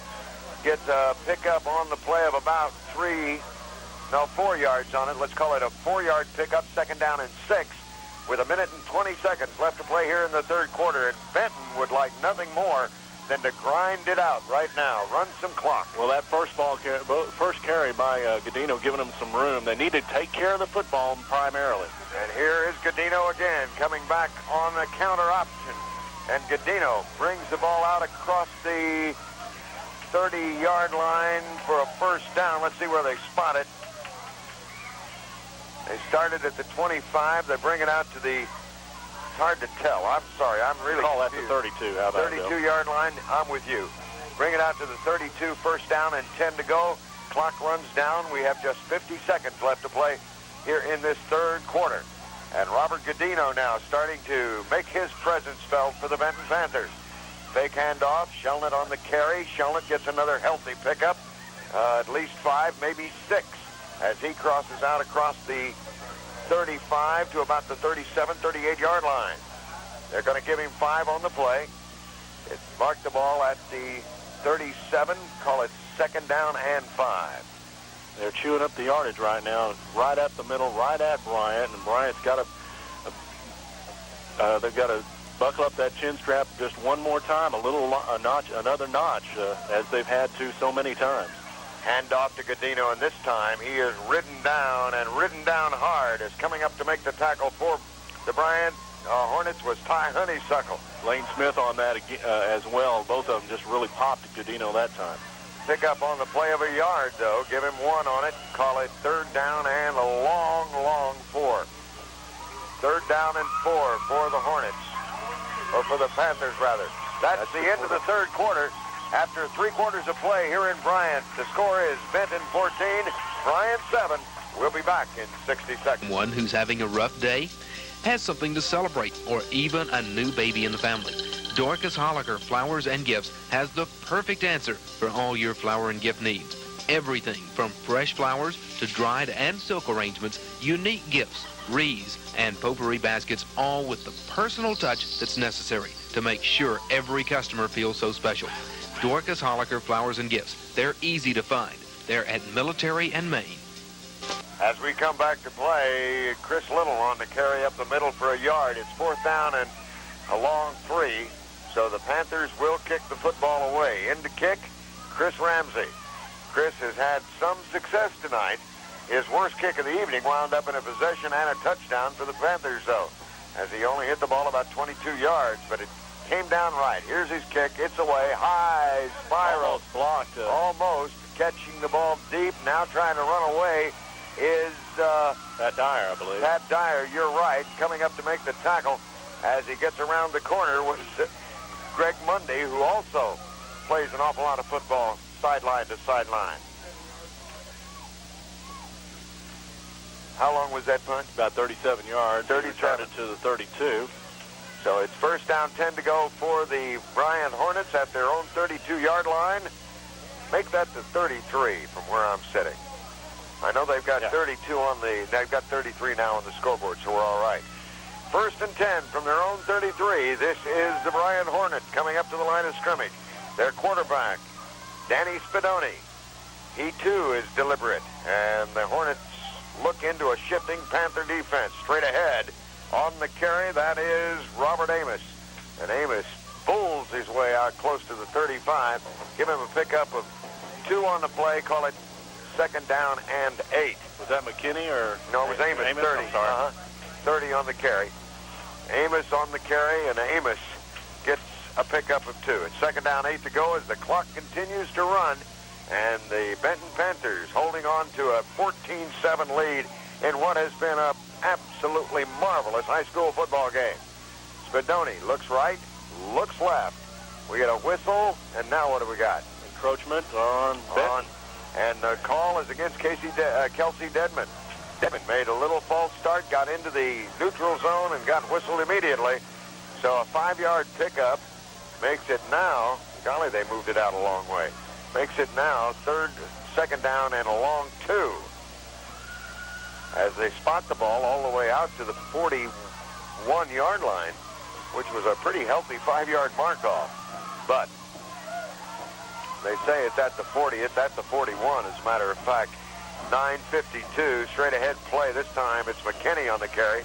gets a pickup on the play of about 4 yards on it. Let's call it a 4-yard pickup, 2nd down and 6, with 1 minute and 20 seconds left to play here in the 3rd quarter. And Benton would like nothing more than to grind it out right now, run some clock. Well, that first carry by Gadino giving them some room. They need to take care of the football primarily. And here is Gadino again, coming back on the counter option. And Gadino brings the ball out across the 30-yard line for a 1st down. Let's see where they spot it. They started at the 25. They bring it out to the, it's hard to tell. I'm sorry. I'm really call confused. that the 32. How about 32-yard line. I'm with you. Bring it out to the 32, 1st down and 10 to go. Clock runs down. We have just 50 seconds left to play here in this 3rd quarter. And Robert Gadino now starting to make his presence felt for the Benton Panthers. Fake handoff. Shellnut on the carry. Shellnut gets another healthy pickup. At least 5, maybe 6. As he crosses out across the 35 to about the 37, 38-yard line. They're going to give him 5 on the play. It's marked the ball at the 37, call it 2nd down and 5. They're chewing up the yardage right now, right up the middle, right at Bryant, and Bryant's got they've got to buckle up that chin strap just one more time, another notch, as they've had to so many times. Hand off to Gadino, and this time he is ridden down hard. Is coming up to make the tackle for the Bryant Hornets was Ty Honeysuckle. Lane Smith on that as well. Both of them just really popped Gadino that time. Pick up on the play of a yard, though. Give him 1 on it. Call it 3rd down and a long 4. 3rd down and 4 for the Hornets, or for the Panthers, rather. That's the end of the 3rd quarter. After 3 quarters of play here in Bryant, the score is Benton 14, Bryant 7. We'll be back in 60 seconds. One who's having a rough day, has something to celebrate, or even a new baby in the family. Dorcas Holliker Flowers and Gifts has the perfect answer for all your flower and gift needs. Everything from fresh flowers to dried and silk arrangements, unique gifts, wreaths, and potpourri baskets, all with the personal touch that's necessary to make sure every customer feels so special. Dorcas Holliker Flowers and Gifts. They're easy to find. They're at Military and Main. As we come back to play, Chris Little on the carry up the middle for a yard. It's 4th down and a long 3. So the Panthers will kick the football away. In to kick, Chris Ramsey. Chris has had some success tonight. His worst kick of the evening wound up in a possession and a touchdown for the Panthers, though, as he only hit the ball about 22 yards, but it came down right. Here's his kick. It's away. High spiral. Almost blocked. Almost catching the ball deep. Now trying to run away is Pat Dyer, I believe. Pat Dyer, you're right. Coming up to make the tackle as he gets around the corner was Greg Mundy, who also plays an awful lot of football sideline to sideline. How long was that punt? About 37 yards. 37. Returned it to the 32. So it's first down, 10 to go for the Bryant Hornets at their own 32-yard line. Make that the 33 from where I'm sitting. I know they've got 32 on they've got 33 now on the scoreboard, so we're all right. First and 10 from their own 33. This is the Bryant Hornets coming up to the line of scrimmage. Their quarterback, Danny Spadoni. He, too, is deliberate. And the Hornets look into a shifting Panther defense. Straight ahead on the carry, that is Robert Amos. And Amos bulls his way out close to the 35. Give him a pickup of 2 on the play. Call it second down and 8. Was that McKinney or? No, it was Amos 30. I'm sorry. 30 on the carry. Amos on the carry, and Amos gets a pickup of 2. It's second down, 8 to go as the clock continues to run, and the Benton Panthers holding on to a 14-7 lead in what has been a absolutely marvelous high school football game. Spadoni looks right, looks left. We get a whistle, and now what do we got? Encroachment on Benton. And the call is against Kelsey Dedman. Dedman made a little false start, got into the neutral zone, and got whistled immediately. So a 5-yard pickup makes it now, golly, they moved it out a long way, makes it now second down and a long 2. As they spot the ball all the way out to the 41-yard line, which was a pretty healthy 5-yard mark off. But they say it's at the 40. It's at the 41, as a matter of fact. 9:52, straight ahead play. This time it's McKinney on the carry.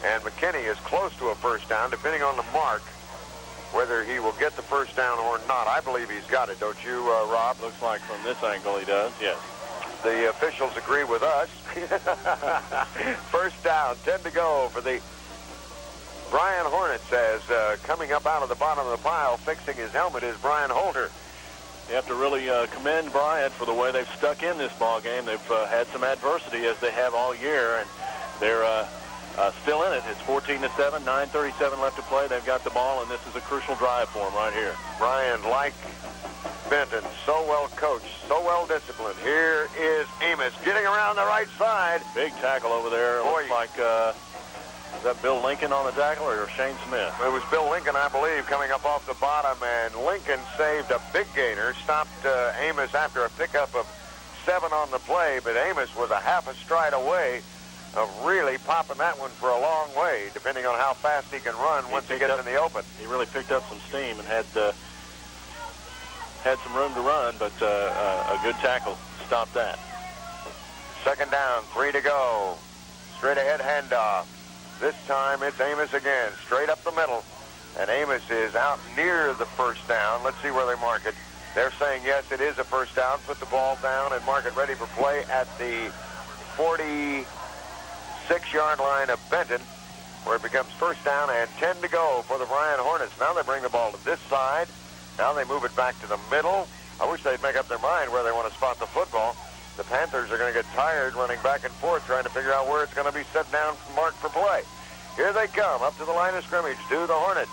And McKinney is close to a first down, depending on the mark, whether he will get the first down or not. I believe he's got it, don't you, Rob? Looks like from this angle he does, yes. The officials agree with us. First down, 10 to go for the Bryant Hornets, as coming up out of the bottom of the pile, fixing his helmet, is Brian Holder. You have to really commend Bryant for the way they've stuck in this ball game. They've had some adversity, as they have all year, and they're still in it. It's 14-7, 9:37 left to play. They've got the ball, and this is a crucial drive for them right here. Bryant, like Benton, so well coached, so well disciplined. Here is Amos getting around the right side. Big tackle over there. Looks like, is that Bill Lincoln on the tackle or Shane Smith? It was Bill Lincoln, I believe, coming up off the bottom, and Lincoln saved a big gainer, stopped Amos after a pickup of 7 on the play, but Amos was a half a stride away of really popping that one for a long way, depending on how fast he can run once he gets in the open. He really picked up some steam and had some room to run, but a good tackle stopped that. Second down, 3 to go. Straight ahead handoff. This time it's Amos again, straight up the middle. And Amos is out near the first down. Let's see where they mark it. They're saying, yes, it is a first down. Put the ball down and mark it ready for play at the 46-yard line of Benton, where it becomes first down and 10 to go for the Bryant Hornets. Now they bring the ball to this side. Now they move it back to the middle. I wish they'd make up their mind where they want to spot the football. The Panthers are going to get tired running back and forth, trying to figure out where it's going to be set down, marked for play. Here they come, up to the line of scrimmage, do the Hornets.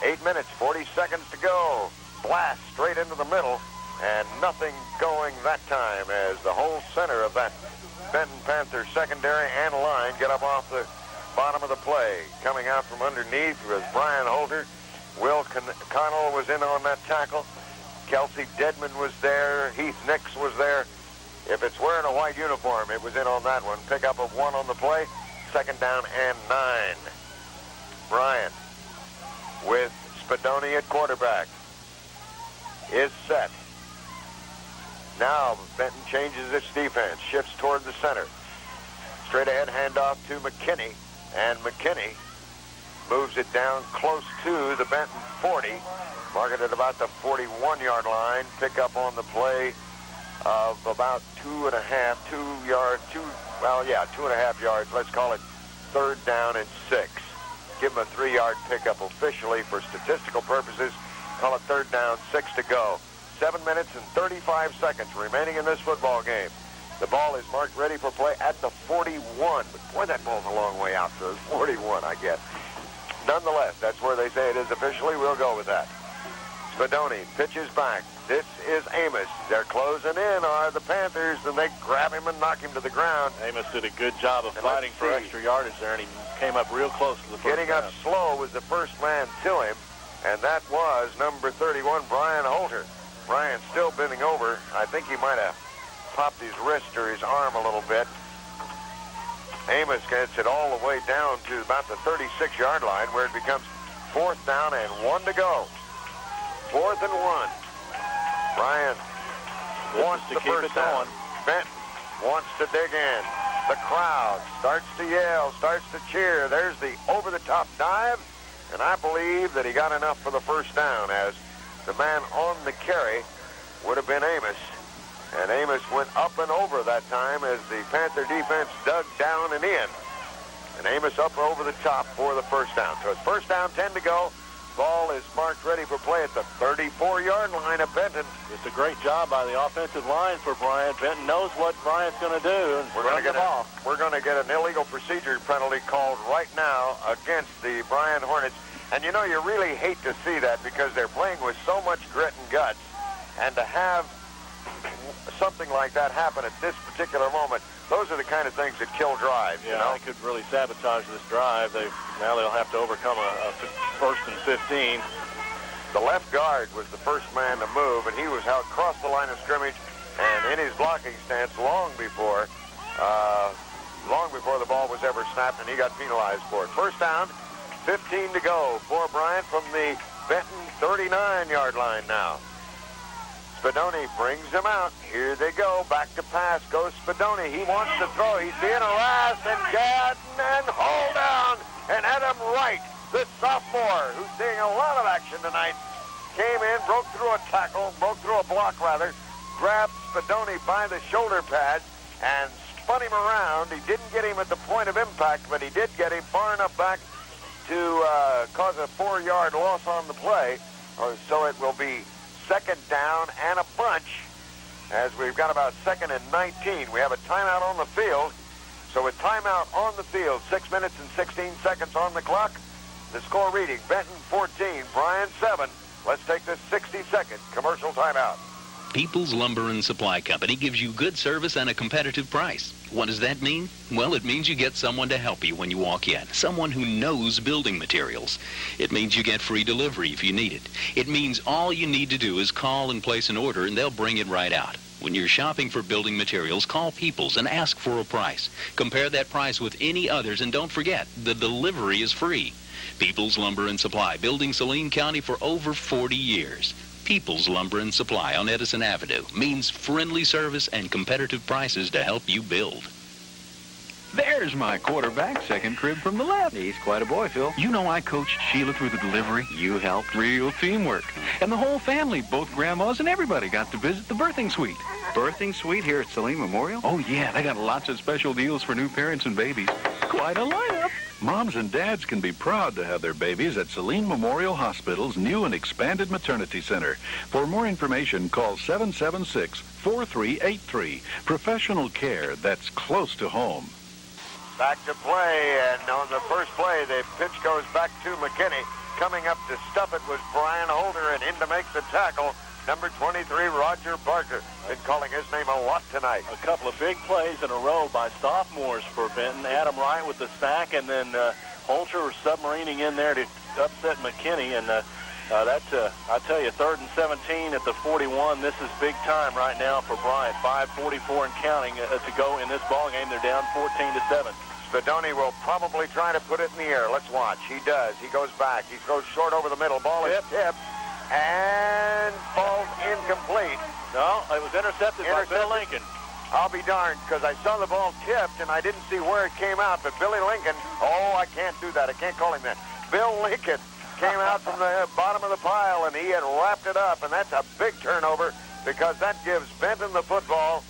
8 minutes, 40 seconds to go. Blast straight into the middle, and nothing going that time as the whole center of that Benton Panther secondary and line get up off the bottom of the play. Coming out from underneath was Brian Holder. Will Connell was in on that tackle. Kelsey Dedman was there. Heath Nix was there. If it's wearing a white uniform, it was in on that one. Pickup of 1 on the play. Second down and 9. Bryant with Spadoni at quarterback is set. Now Benton changes its defense, shifts toward the center. Straight ahead handoff to McKinney, and McKinney moves it down close to the Benton 40. Mark it at about the 41-yard line. Pick up on the play of about 2.5 yards. Let's call it third down and 6. Give him a 3-yard pickup officially for statistical purposes. Call it third down, 6 to go. 7 minutes and 35 seconds remaining in this football game. The ball is marked ready for play at the 41. But boy, that ball's a long way out to the 41, I guess. Nonetheless, that's where they say it is officially. We'll go with that. Spadoni pitches back. This is Amos. They're closing in, are the Panthers, and they grab him and knock him to the ground. Amos did a good job of fighting for extra yardage there, and he came up real close to the first Getting up slow was the first man to him, and that was number 31, Bryant Holter. Bryant still bending over. I think he might have popped his wrist or his arm a little bit. Amos gets it all the way down to about the 36-yard line, where it becomes 4th down and 1 to go. 4th and 1. Bryant wants the first down. Benton wants to dig in. The crowd starts to yell, starts to cheer. There's the over-the-top dive, and I believe that he got enough for the first down, as the man on the carry would have been Amos. And Amos went up and over that time as the Panther defense dug down and in. And Amos up over the top for the first down. So it's first down, 10 to go. Ball is marked ready for play at the 34-yard line of Benton. It's a great job by the offensive line for Bryant. Benton knows what Bryant's going to do. We're going to get an illegal procedure penalty called right now against the Bryant Hornets. And you know, you really hate to see that, because they're playing with so much grit and guts. And to have something like that happen at this particular moment, those are the kind of things that kill drives. Yeah, you know? they could really sabotage this drive. Now they'll have to overcome a 1st and 15. The left guard was the first man to move, and he was out across the line of scrimmage and in his blocking stance long before the ball was ever snapped, and he got penalized for it. First down, 15 to go for Bryant from the Benton 39-yard line now. Spadoni brings him out. Here they go. Back to pass goes Spadoni. He wants to throw. He's being harassed and gagged and hauled down. And Adam Wright, the sophomore, who's seeing a lot of action tonight, came in, broke through a block, grabbed Spadoni by the shoulder pads and spun him around. He didn't get him at the point of impact, but he did get him far enough back to cause a 4-yard loss on the play. So it will be 2nd down and a bunch, as we've got about 2nd and 19. We have a timeout on the field. So with timeout on the field, 6 minutes and 16 seconds on the clock, the score reading, Benton 14, Bryant 7. Let's take this 60-second commercial timeout. People's Lumber and Supply Company gives you good service and a competitive price. What does that mean? Well, it means you get someone to help you when you walk in, someone who knows building materials. It means you get free delivery if you need it. It means all you need to do is call and place an order, and they'll bring it right out. When you're shopping for building materials, call Peoples and ask for a price. Compare that price with any others, and don't forget, the delivery is free. People's Lumber and Supply, building Saline County for over 40 years. People's Lumber and Supply on Edison Avenue means friendly service and competitive prices to help you build. There's my quarterback, second crib from the left. He's quite a boy, Phil. You know I coached Sheila through the delivery. You helped. Real teamwork. And the whole family, both grandmas and everybody, got to visit the birthing suite. Birthing suite here at Saline Memorial? Oh, yeah, they got lots of special deals for new parents and babies. Quite a lineup. Moms and dads can be proud to have their babies at Saline Memorial Hospital's new and expanded maternity center. For more information, call 776-4383. Professional care that's close to home. Back to play, and on the first play, the pitch goes back to McKinney. Coming up to stuff it was Bryant Holder, and in to make the tackle, number 23, Roger Barker. Been calling his name a lot tonight. A couple of big plays in a row by sophomores for Benton. Adam Wright with the sack, and then Holter submarining in there to upset McKinney. And that's, I tell you, 3rd and 17 at the 41. This is big time right now for Bryant. 5:44 and counting to go in this ball game. They're down 14-7. Spadoni will probably try to put it in the air. Let's watch. He does. He goes back. He goes short over the middle. Ball is tipped and falls incomplete. No, it was intercepted by Bill Lincoln. I'll be darned, because I saw the ball tipped and I didn't see where it came out. But Billy Lincoln, I can't do that. I can't call him that. Bill Lincoln came out from the bottom of the pile, and he had wrapped it up. And that's a big turnover, because that gives Benton the football.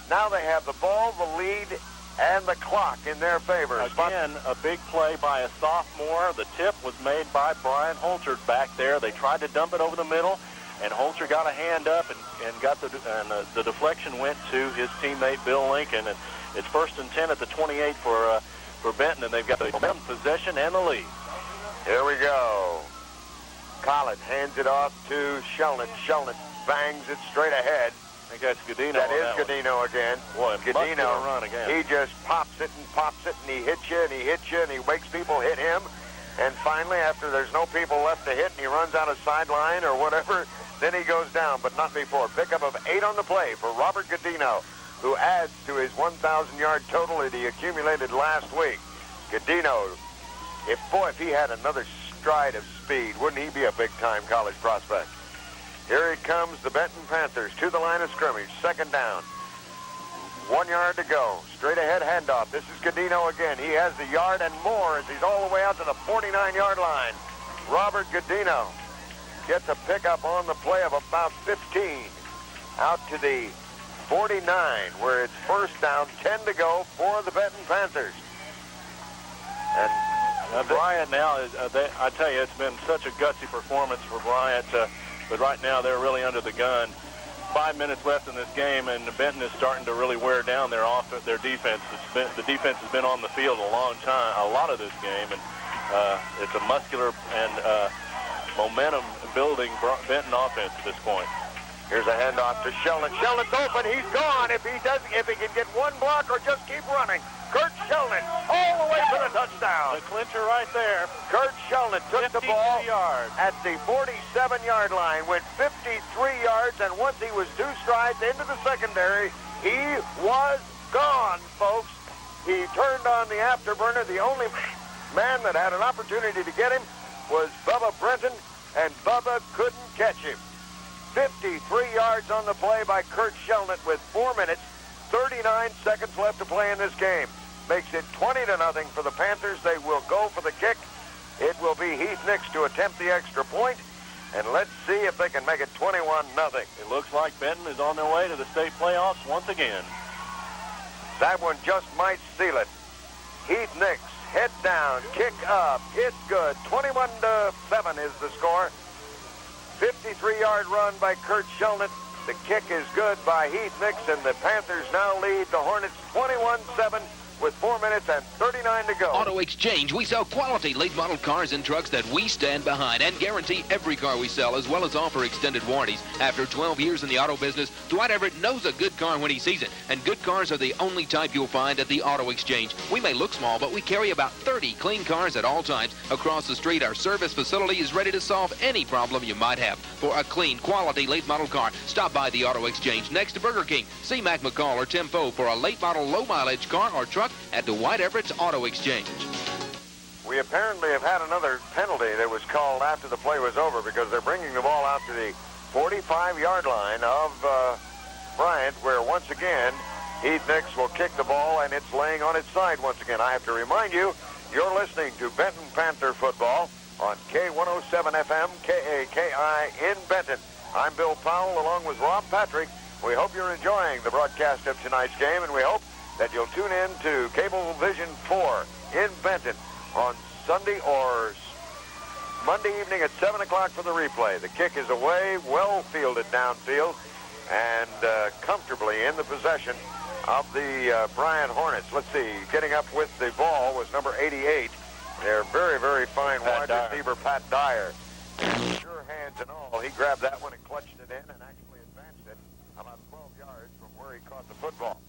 Now they have the ball, the lead, and the clock in their favor. Again, a big play by a sophomore. The tip was made by Brian Holter back there. They tried to dump it over the middle, and Holter got a hand up and got the deflection went to his teammate Bill Lincoln. And it's 1st and 10 at the 28 for Benton, and they've got the possession and the lead. Here we go. Collett hands it off to Shelnut. Shelnut bangs it straight ahead. think that's Godino. That is Godino again. Boy, Godino, run again. he just pops it, and he hits you, and he hits you, and he makes people hit him. And finally, after there's no people left to hit, and he runs out of sideline or whatever, then he goes down, but not before. Pickup of 8 on the play for Robert Godino, who adds to his 1,000-yard total that he accumulated last week. Godino, if he had another stride of speed, wouldn't he be a big-time college prospect? Here it comes, the Benton Panthers to the line of scrimmage, second down. 1 yard to go. Straight ahead handoff. This is Godino again. He has the yard and more as he's all the way out to the 49-yard line. Robert Godino gets a pickup on the play of about 15 out to the 49, where it's first down, 10 to go for the Benton Panthers. And Bryant now, I tell you, it's been such a gutsy performance for Bryant, but right now they're really under the gun. 5 minutes left in this game, and Benton is starting to really wear down their defense. The defense has been on the field a long time, a lot of this game, and it's a muscular and momentum-building Benton offense at this point. Here's a handoff to Sheldon. Sheldon's open. He's gone. If he can get one block or just keep running. Kurt Sheldon all the way for the touchdown. The clincher right there. Kurt Sheldon took the ball yards. at the 47-yard line, went 53 yards, and once he was 2 strides into the secondary, he was gone, folks. He turned on the afterburner. The only man that had an opportunity to get him was Bubba Benton, and Bubba couldn't catch him. 53 yards on the play by Kurt Sheldon with 4 minutes, 39 seconds left to play in this game. Makes it 20-0 for the Panthers. They will go for the kick. It will be Heath Nix to attempt the extra point, and let's see if they can make it 21-0. It looks like Benton is on their way to the state playoffs once again. That one just might seal it. Heath Nix, head down, kick up, it's good. 21-7 is the score. 53-yard run by Kurt Sheldon. The kick is good by Heath Nix, and the Panthers now lead the Hornets 21-7 with 4 minutes and 39 to go. Auto Exchange, we sell quality late model cars and trucks that we stand behind and guarantee every car we sell, as well as offer extended warranties. After 12 years in the auto business, Dwight Everett knows a good car when he sees it, and good cars are the only type you'll find at the Auto Exchange. We may look small, but we carry about 30 clean cars at all times. Across the street, our service facility is ready to solve any problem you might have. For a clean, quality late model car, stop by the Auto Exchange next to Burger King. See Mac McCall or Tim Poe for a late model, low mileage car or truck at Dwight Everett's Auto Exchange. We apparently have had another penalty that was called after the play was over, because they're bringing the ball out to the 45-yard line of Bryant, where once again Heath Nix will kick the ball, and it's laying on its side once again. I have to remind you, you're listening to Benton Panther football on K107 FM, KAKI in Benton. I'm Bill Powell along with Rob Patrick. We hope you're enjoying the broadcast of tonight's game, and we hope that you'll tune in to Cable Vision 4 in Benton on Sunday or Monday evening at 7 o'clock for the replay. The kick is away, well fielded downfield, and comfortably in the possession of the Bryant Hornets. Let's see, getting up with the ball was number 88. They're very, very fine wide receiver, Pat Dyer. Sure hands and all. He grabbed that one and clutched it in and actually advanced it about 12 yards from where he caught the football.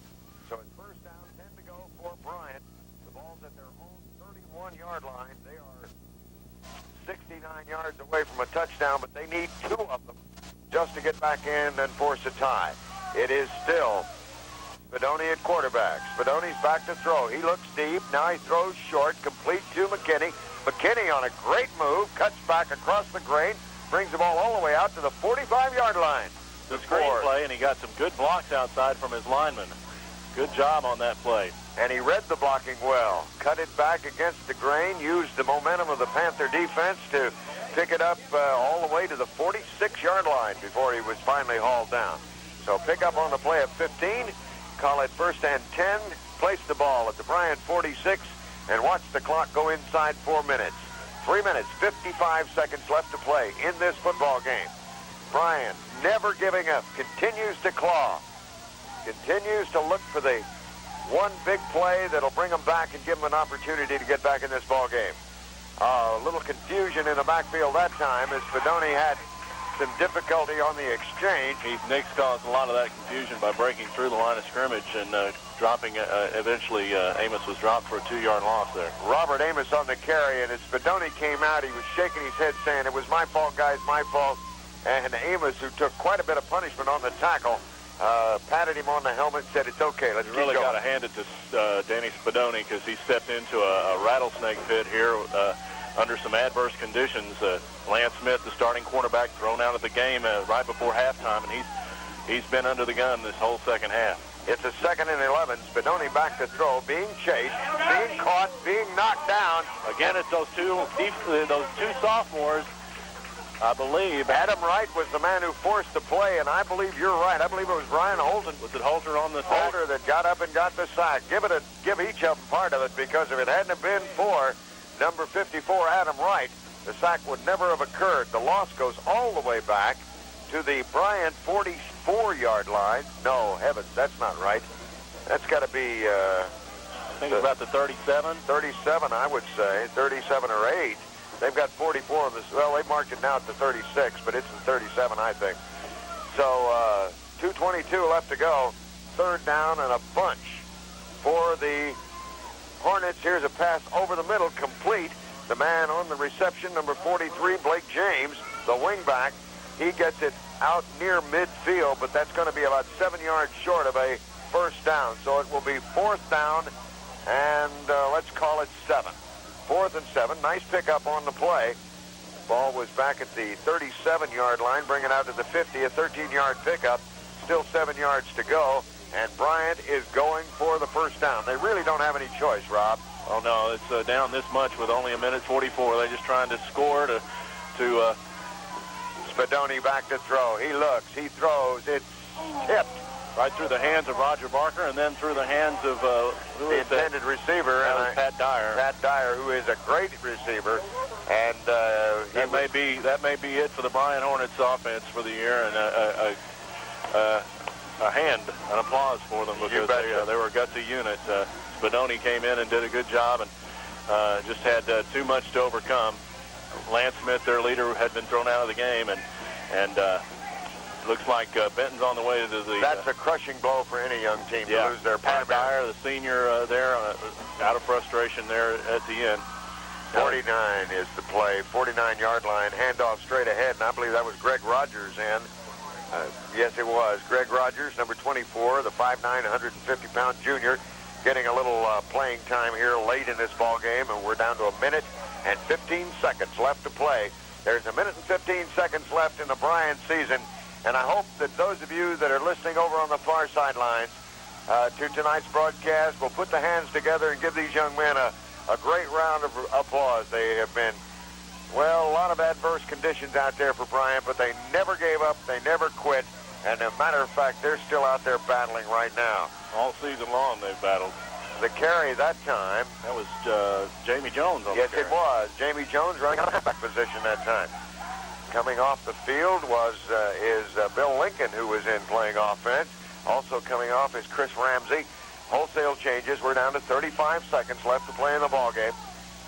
So it's first down, 10 to go for Bryant. The ball's at their own 31-yard line. They are 69 yards away from a touchdown, but they need 2 of them just to get back in and force a tie. It is still Spadoni at quarterback. Spadoni's back to throw. He looks deep. Now he throws short, complete to McKinney. McKinney on a great move, cuts back across the grain, brings the ball all the way out to the 45-yard line. The screen play, and he got some good blocks outside from his linemen. Good job on that play. And he read the blocking well. Cut it back against the grain, used the momentum of the Panther defense to pick it up all the way to the 46-yard line before he was finally hauled down. So pick up on the play of 15, call it first and 10, place the ball at the Bryant 46, and watch the clock go inside 4 minutes. 3 minutes, 55 seconds left to play in this football game. Bryant, never giving up, continues to claw. Continues to look for the one big play that'll bring them back and give them an opportunity to get back in this ball game. A little confusion in the backfield that time as Spadoni had some difficulty on the exchange. Nick's caused a lot of that confusion by breaking through the line of scrimmage and dropping. Eventually, Amos was dropped for a 2-yard loss there. Robert Amos on the carry, and as Spadoni came out, he was shaking his head saying, "It was my fault, guys, my fault." And Amos, who took quite a bit of punishment on the tackle, patted him on the helmet and said, "It's okay, let's keep going." You really got to hand it to Danny Spadoni because he stepped into a rattlesnake pit here under some adverse conditions. Lance Smith, the starting quarterback, thrown out of the game right before halftime, and he's been under the gun this whole second half. It's a 2nd and 11. Spadoni back to throw, being chased, being caught, being knocked down. Again, it's those two sophomores. I believe Adam Wright was the man who forced the play, and I believe you're right. I believe it was Brian Holton. Was it Holter on the sack? Holter that got up and got the sack. Give each of them part of it, because if it hadn't have been for number 54, Adam Wright, the sack would never have occurred. The loss goes all the way back to the Bryant 44-yard line. No, heavens, that's not right. That's got to be... I think it's about the 37. 37, I would say. 37 or 8. They've got 44 of this. Well, they marked it now at the 36, but it's the 37, I think. So 2:22 left to go. 3rd down and a bunch for the Hornets. Here's a pass over the middle, complete. The man on the reception, number 43, Blake James, the wingback. He gets it out near midfield, but that's going to be about 7 yards short of a first down. So it will be 4th down, and let's call it 7. 4th and 7. Nice pickup on the play. Ball was back at the 37-yard line, bringing it out to the 50, a 13-yard pickup. Still 7 yards to go, and Bryant is going for the first down. They really don't have any choice, Rob. Oh, no, it's down this much with only a minute 44. They're just trying to score to Spadoni back to throw. He looks, he throws, it's tipped. Right through the hands of Roger Barker, and then through the hands of the intended receiver, Pat Dyer. Pat Dyer, who is a great receiver, and that may be it for the Bryant Hornets offense for the year, and an applause for them because they were a gutsy unit. Spadoni came in and did a good job, and just had too much to overcome. Lance Smith, their leader, had been thrown out of the game, and looks like Benton's on the way to the... That's a crushing blow for any young team to lose their Pat Dyer, the senior there, out of frustration there at the end. 49 is the play, 49-yard line, handoff straight ahead, and I believe that was Greg Rogers in. Yes, it was. Greg Rogers, number 24, the 5'9", 150-pound junior, getting a little playing time here late in this ball game, and we're down to a minute and 15 seconds left to play. There's a minute and 15 seconds left in the Bryant season. And I hope that those of you that are listening over on the far sidelines to tonight's broadcast will put the hands together and give these young men a great round of applause. They have been, well, a lot of adverse conditions out there for Bryant, but they never gave up. They never quit. And as a matter of fact, they're still out there battling right now. All season long they've battled. The carry that time. That was Jamie Jones on the carry. Yes, it was. Jamie Jones running out of halfback position that time. Coming off the field is Bill Lincoln, who was in playing offense. Also coming off is Chris Ramsey. Wholesale changes. We're down to 35 seconds left to play in the ballgame.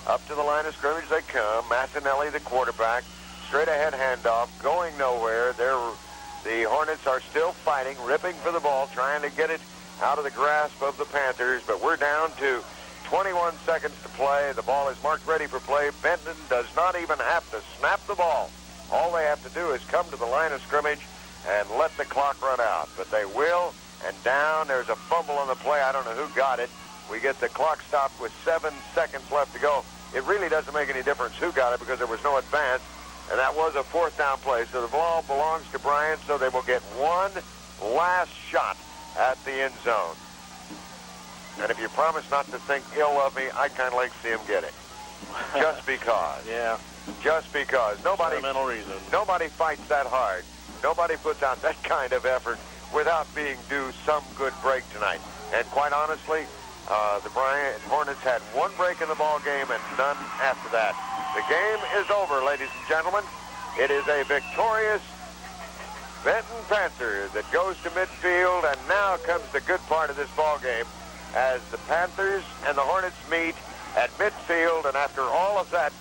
Up to the line of scrimmage they come. Massinelli, the quarterback. Straight ahead handoff, going nowhere. The Hornets are still fighting, ripping for the ball, trying to get it out of the grasp of the Panthers. But we're down to 21 seconds to play. The ball is marked ready for play. Benton does not even have to snap the ball. All they have to do is come to the line of scrimmage and let the clock run out. But they will, and down, there's a fumble on the play. I don't know who got it. We get the clock stopped with 7 seconds left to go. It really doesn't make any difference who got it because there was no advance, and that was a 4th down play. So the ball belongs to Bryant, so they will get one last shot at the end zone. And if you promise not to think ill of me, I'd kind of like to see him get it. Just because. Yeah. Just because. Nobody fights that hard. Nobody puts out that kind of effort without being due some good break tonight. And quite honestly, the Bryant Hornets had one break in the ball game and none after that. The game is over, ladies and gentlemen. It is a victorious Benton Panther that goes to midfield, and now comes the good part of this ball game as the Panthers and the Hornets meet at midfield, and after all of that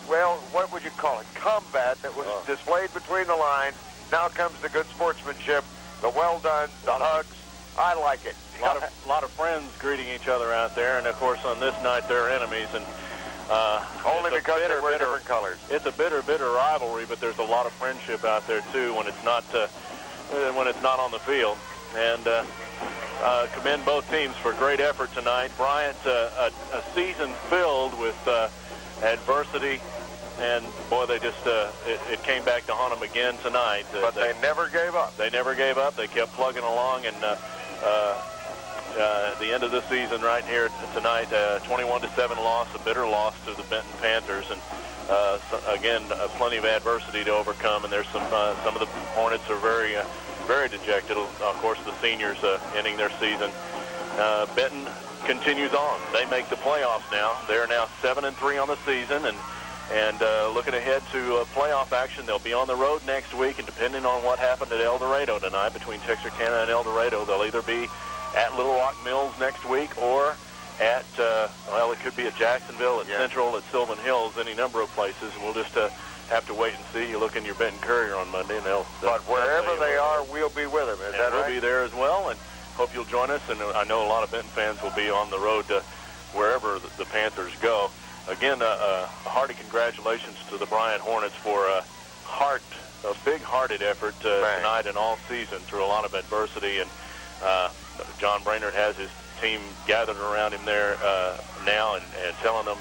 well, what would you call it, combat that was displayed between the lines. Now comes the good sportsmanship, the well done, the hugs. I like it. A lot of friends greeting each other out there, and of course on this night they're enemies, and only because they wear different colors. It's a bitter rivalry, but there's a lot of friendship out there too when it's not on the field. And commend both teams for great effort tonight. Bryant, a season filled with adversity, and boy, they just it came back to haunt them again tonight. But they never gave up. They never gave up. They kept plugging along, and the end of the season right here tonight, 21-7 loss, a bitter loss to the Benton Panthers, and again, plenty of adversity to overcome. And there's some of the Hornets are very dejected. Of course, the seniors ending their season. Benton continues on. They make the playoffs now. They're now 7-3 on the season, and looking ahead to playoff action. They'll be on the road next week, and depending on what happened at El Dorado tonight between Texarkana and El Dorado, they'll either be at Little Rock Mills next week or at, well, it could be at Jacksonville, at Central, at Sylvan Hills, any number of places, and we'll just have to wait and see. You look in your Benton Courier on Monday, and But wherever they are, we'll be with them. Is that right? We'll be there as well, and hope you'll join us, and I know a lot of Benton fans will be on the road to wherever the Panthers go. Again, a hearty congratulations to the Bryant Hornets for a big-hearted effort tonight and all season through a lot of adversity. And John Brainerd has his team gathered around him there now and telling them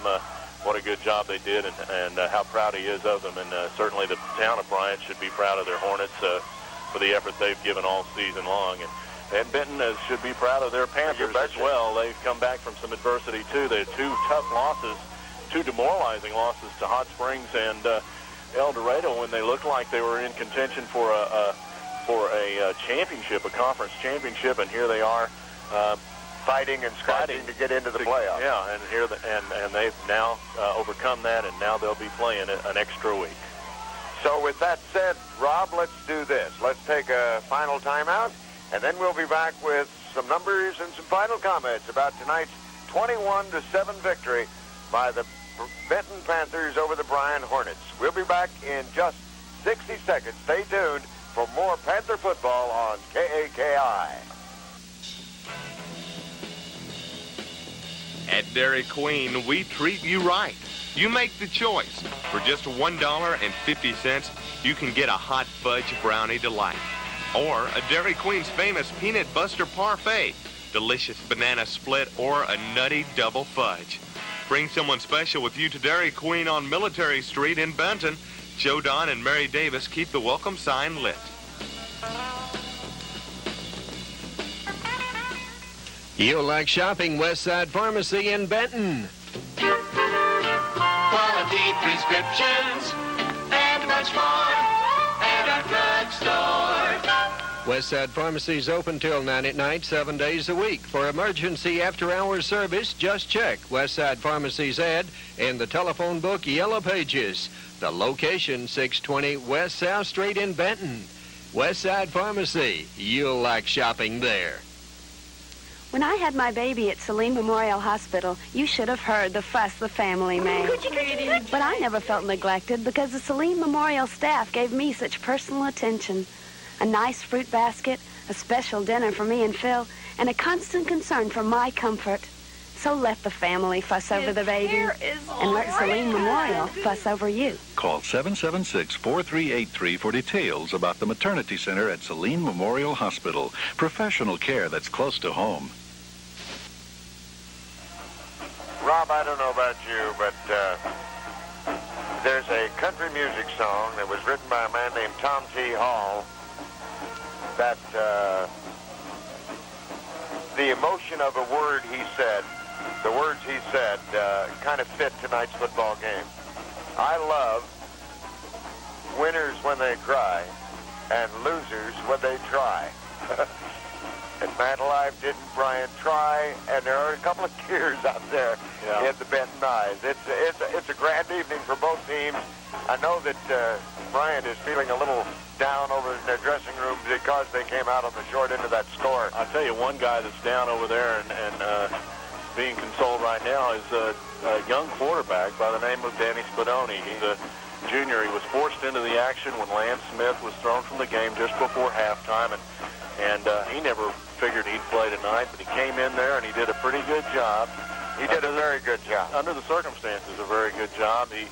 what a good job they did and how proud he is of them. And certainly the town of Bryant should be proud of their Hornets for the effort they've given all season long. And Benton should be proud of their Panthers as well. They've come back from some adversity, too. They had two tough losses, two demoralizing losses to Hot Springs and El Dorado when they looked like they were in contention for a championship, a conference championship, and here they are fighting and scratching to get into the playoffs. Yeah, and they've now overcome that, and now they'll be playing an extra week. So with that said, Rob, let's do this. Let's take a final timeout, and then we'll be back with some numbers and some final comments about tonight's 21-7 victory by the Benton Panthers over the Bryant Hornets. We'll be back in just 60 seconds. Stay tuned for more Panther football on KAKI. At Dairy Queen, we treat you right. You make the choice. For just $1.50, you can get a hot fudge brownie delight. Or a Dairy Queen's famous peanut buster parfait, delicious banana split, or a nutty double fudge. Bring someone special with you to Dairy Queen on Military Street in Benton. Joe Don and Mary Davis keep the welcome sign lit. You like shopping Westside Pharmacy in Benton. Quality prescriptions and much more at our drugstore. Westside Pharmacy is open till 9 at night, 7 days a week. For emergency after-hours service, just check Westside Pharmacy's ad in the telephone book Yellow Pages. The location, 620 West South Street in Benton. Westside Pharmacy. You'll like shopping there. When I had my baby at Saline Memorial Hospital, you should have heard the fuss the family made. But I never felt neglected because the Saline Memorial staff gave me such personal attention. A nice fruit basket, a special dinner for me and Phil, and a constant concern for my comfort. So let the family fuss over the baby, and let Saline Memorial fuss over you. Call 776-4383 for details about the maternity center at Saline Memorial Hospital. Professional care that's close to home. Rob, I don't know about you, but there's a country music song that was written by a man named Tom T. Hall that the emotion of a word he said, the words he said, kind of fit tonight's football game. I love winners when they cry and losers when they try. At Man Alive, didn't Bryant try? And there are a couple of tears out there in the Benton eyes. It's a grand evening for both teams. I know that Bryant is feeling a little down over in their dressing room because they came out on the short end of that score. I'll tell you one guy that's down over there, and being consoled right now is a young quarterback by the name of Danny Spadoni. He's a junior. He was forced into the action when Lance Smith was thrown from the game just before halftime, and he never figured he'd play tonight, but he came in there and he did a pretty good job. He did a very good job. Under the circumstances, a very good job. He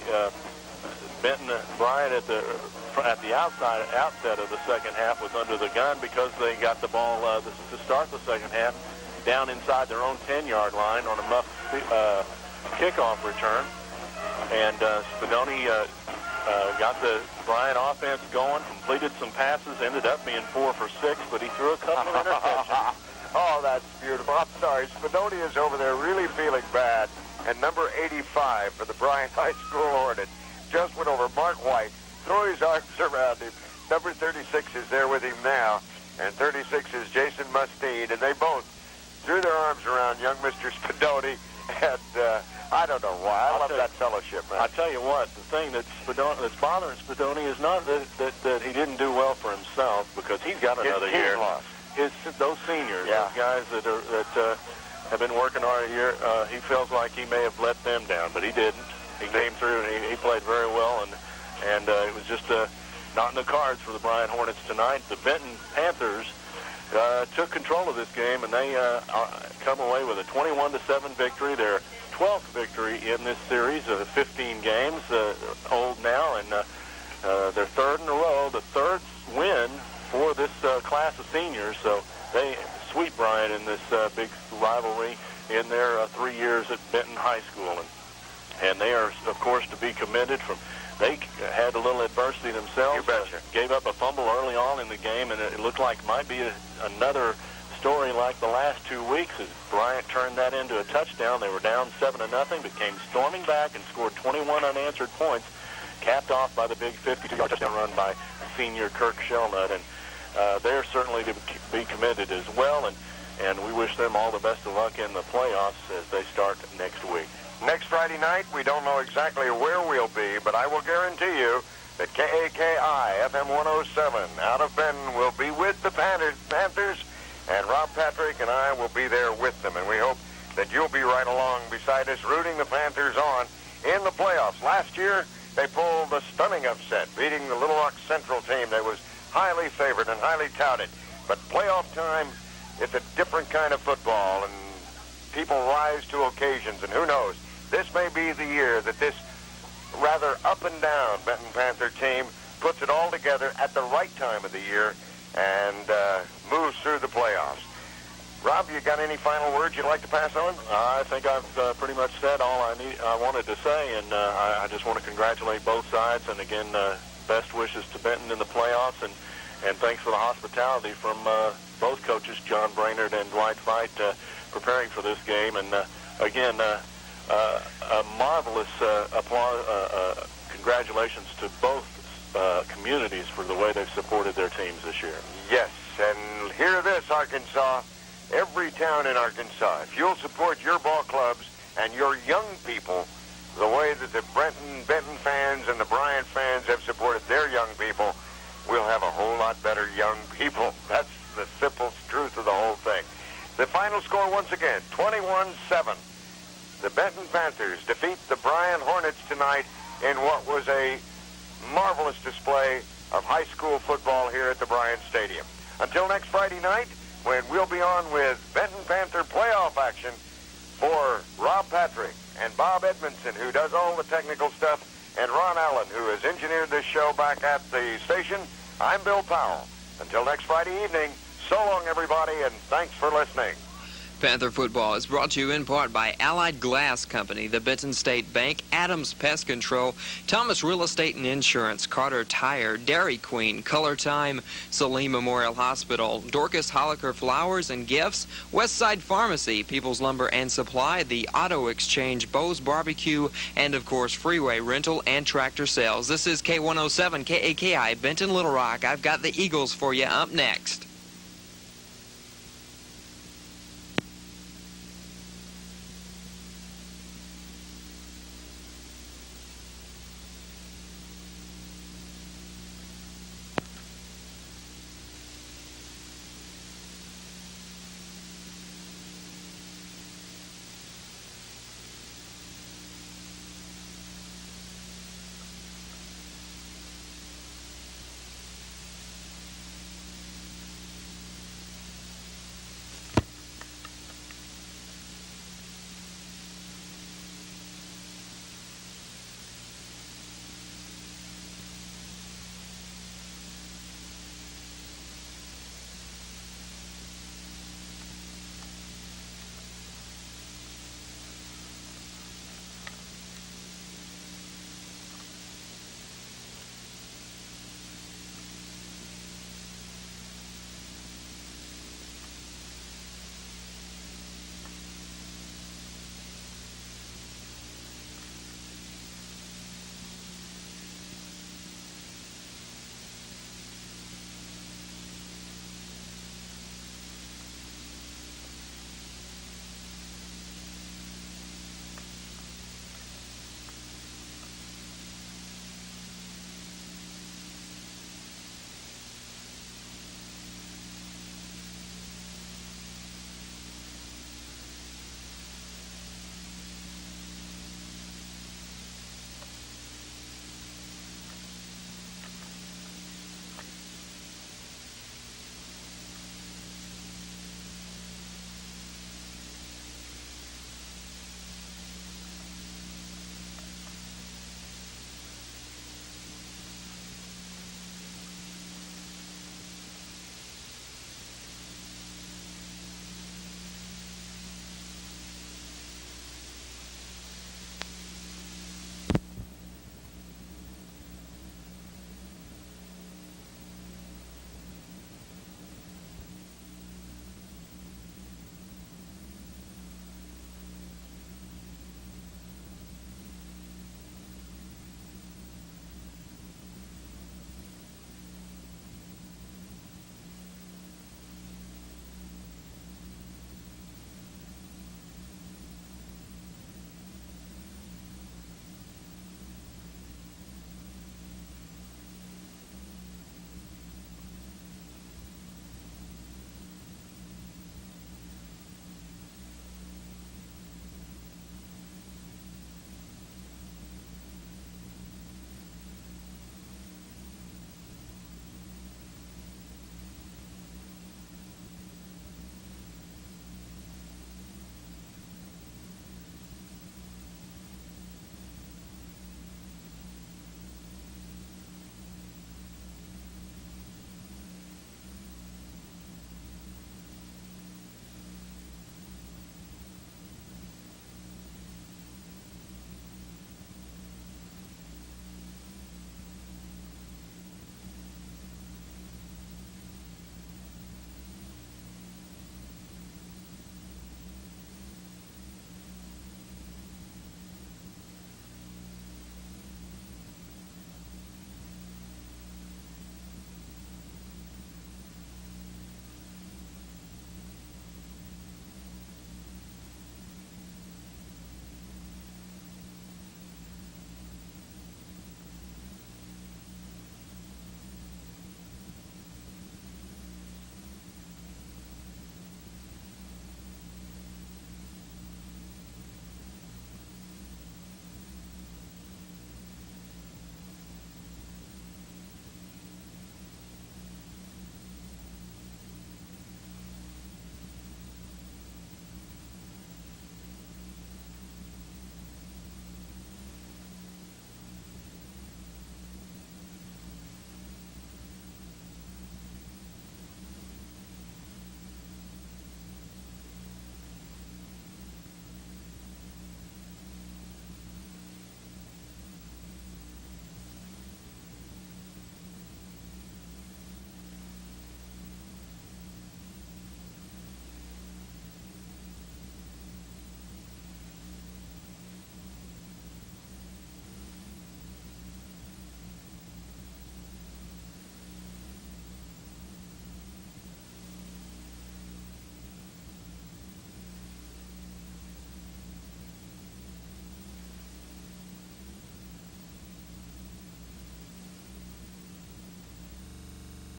Benton Bryant at the outset of the second half was under the gun because they got the ball to start the second half down inside their own 10-yard line on a muff kickoff return, and Spadoni got the Bryant offense going, completed some passes, ended up being 4 for 6, but he threw a couple of interceptions. Oh, that's beautiful. I'm sorry. Spadoni is over there really feeling bad, and number 85 for the Bryant High School Hornets just went over. Mark White, throw his arms around him. Number 36 is there with him now, and 36 is Jason Mustine, and they both threw their arms around young Mr. Spadoni, and I don't know why. I love that fellowship, man. I tell you what, the thing that's bothering Spadoni is not that he didn't do well for himself, because he's got another year. Those seniors, those guys that have been working hard a year, he feels like he may have let them down, but he didn't. He came through and he played very well, and it was just not in the cards for the Bryant Hornets tonight. The Benton Panthers took control of this game, and they come away with a 21-7 victory. Their 12th victory in this series of 15 games old now, and their third in a row, the third win for this class of seniors. So they sweep Bryant in this big rivalry in their 3 years at Benton High School, and they are, of course, to be commended. They had a little adversity themselves. You betcha. Gave up a fumble early on in the game, and it looked like might be another story like the last 2 weeks as Bryant turned that into a touchdown. They were down 7-0, but came storming back and scored 21 unanswered points, capped off by the big 52-yard touchdown run by senior Kirk Shelnut. And they're certainly to be commended as well, and we wish them all the best of luck in the playoffs as they start next week. Next Friday night, we don't know exactly where we'll be, but I will guarantee you that KAKI FM 107 out of Benton will be with the Panthers, and Rob Patrick and I will be there with them, and we hope that you'll be right along beside us rooting the Panthers on in the playoffs. Last year, they pulled a stunning upset, beating the Little Rock Central team that was highly favored and highly touted. But playoff time, it's a different kind of football, and people rise to occasions, and who knows, this may be the year that this rather up and down Benton Panther team puts it all together at the right time of the year and moves through the playoffs. Rob, you got any final words you'd like to pass on? I think I've pretty much said all I wanted to say, and I just want to congratulate both sides, and again, best wishes to Benton in the playoffs, and thanks for the hospitality from both coaches, John Brainerd and Dwight Fite, preparing for this game. And again, a marvelous congratulations to both communities for the way they've supported their teams this year. Yes, and hear this, Arkansas. Every town in Arkansas, if you'll support your ball clubs and your young people the way that the Benton fans and the Bryant fans have supported their young people, we'll have a whole lot better young people. That's the simple truth of the whole thing. The final score once again, 21-7. The Benton Panthers defeat the Bryant Hornets tonight in what was a marvelous display of high school football here at the Bryant Stadium. Until next Friday night, when we'll be on with Benton Panther playoff action for Rob Patrick and Bob Edmondson, who does all the technical stuff, and Ron Allen, who has engineered this show back at the station, I'm Bill Powell. Until next Friday evening, so long, everybody, and thanks for listening. Panther football is brought to you in part by Allied Glass Company, the Benton State Bank, Adams Pest Control, Thomas Real Estate and Insurance, Carter Tire, Dairy Queen, Color Time, Saline Memorial Hospital, Dorcas Holliker Flowers and Gifts, Westside Pharmacy, People's Lumber and Supply, the Auto Exchange, Bo's Barbecue, and of course Freeway Rental and Tractor Sales. This is K107 KAKI, Benton Little Rock. I've got the Eagles for you up next.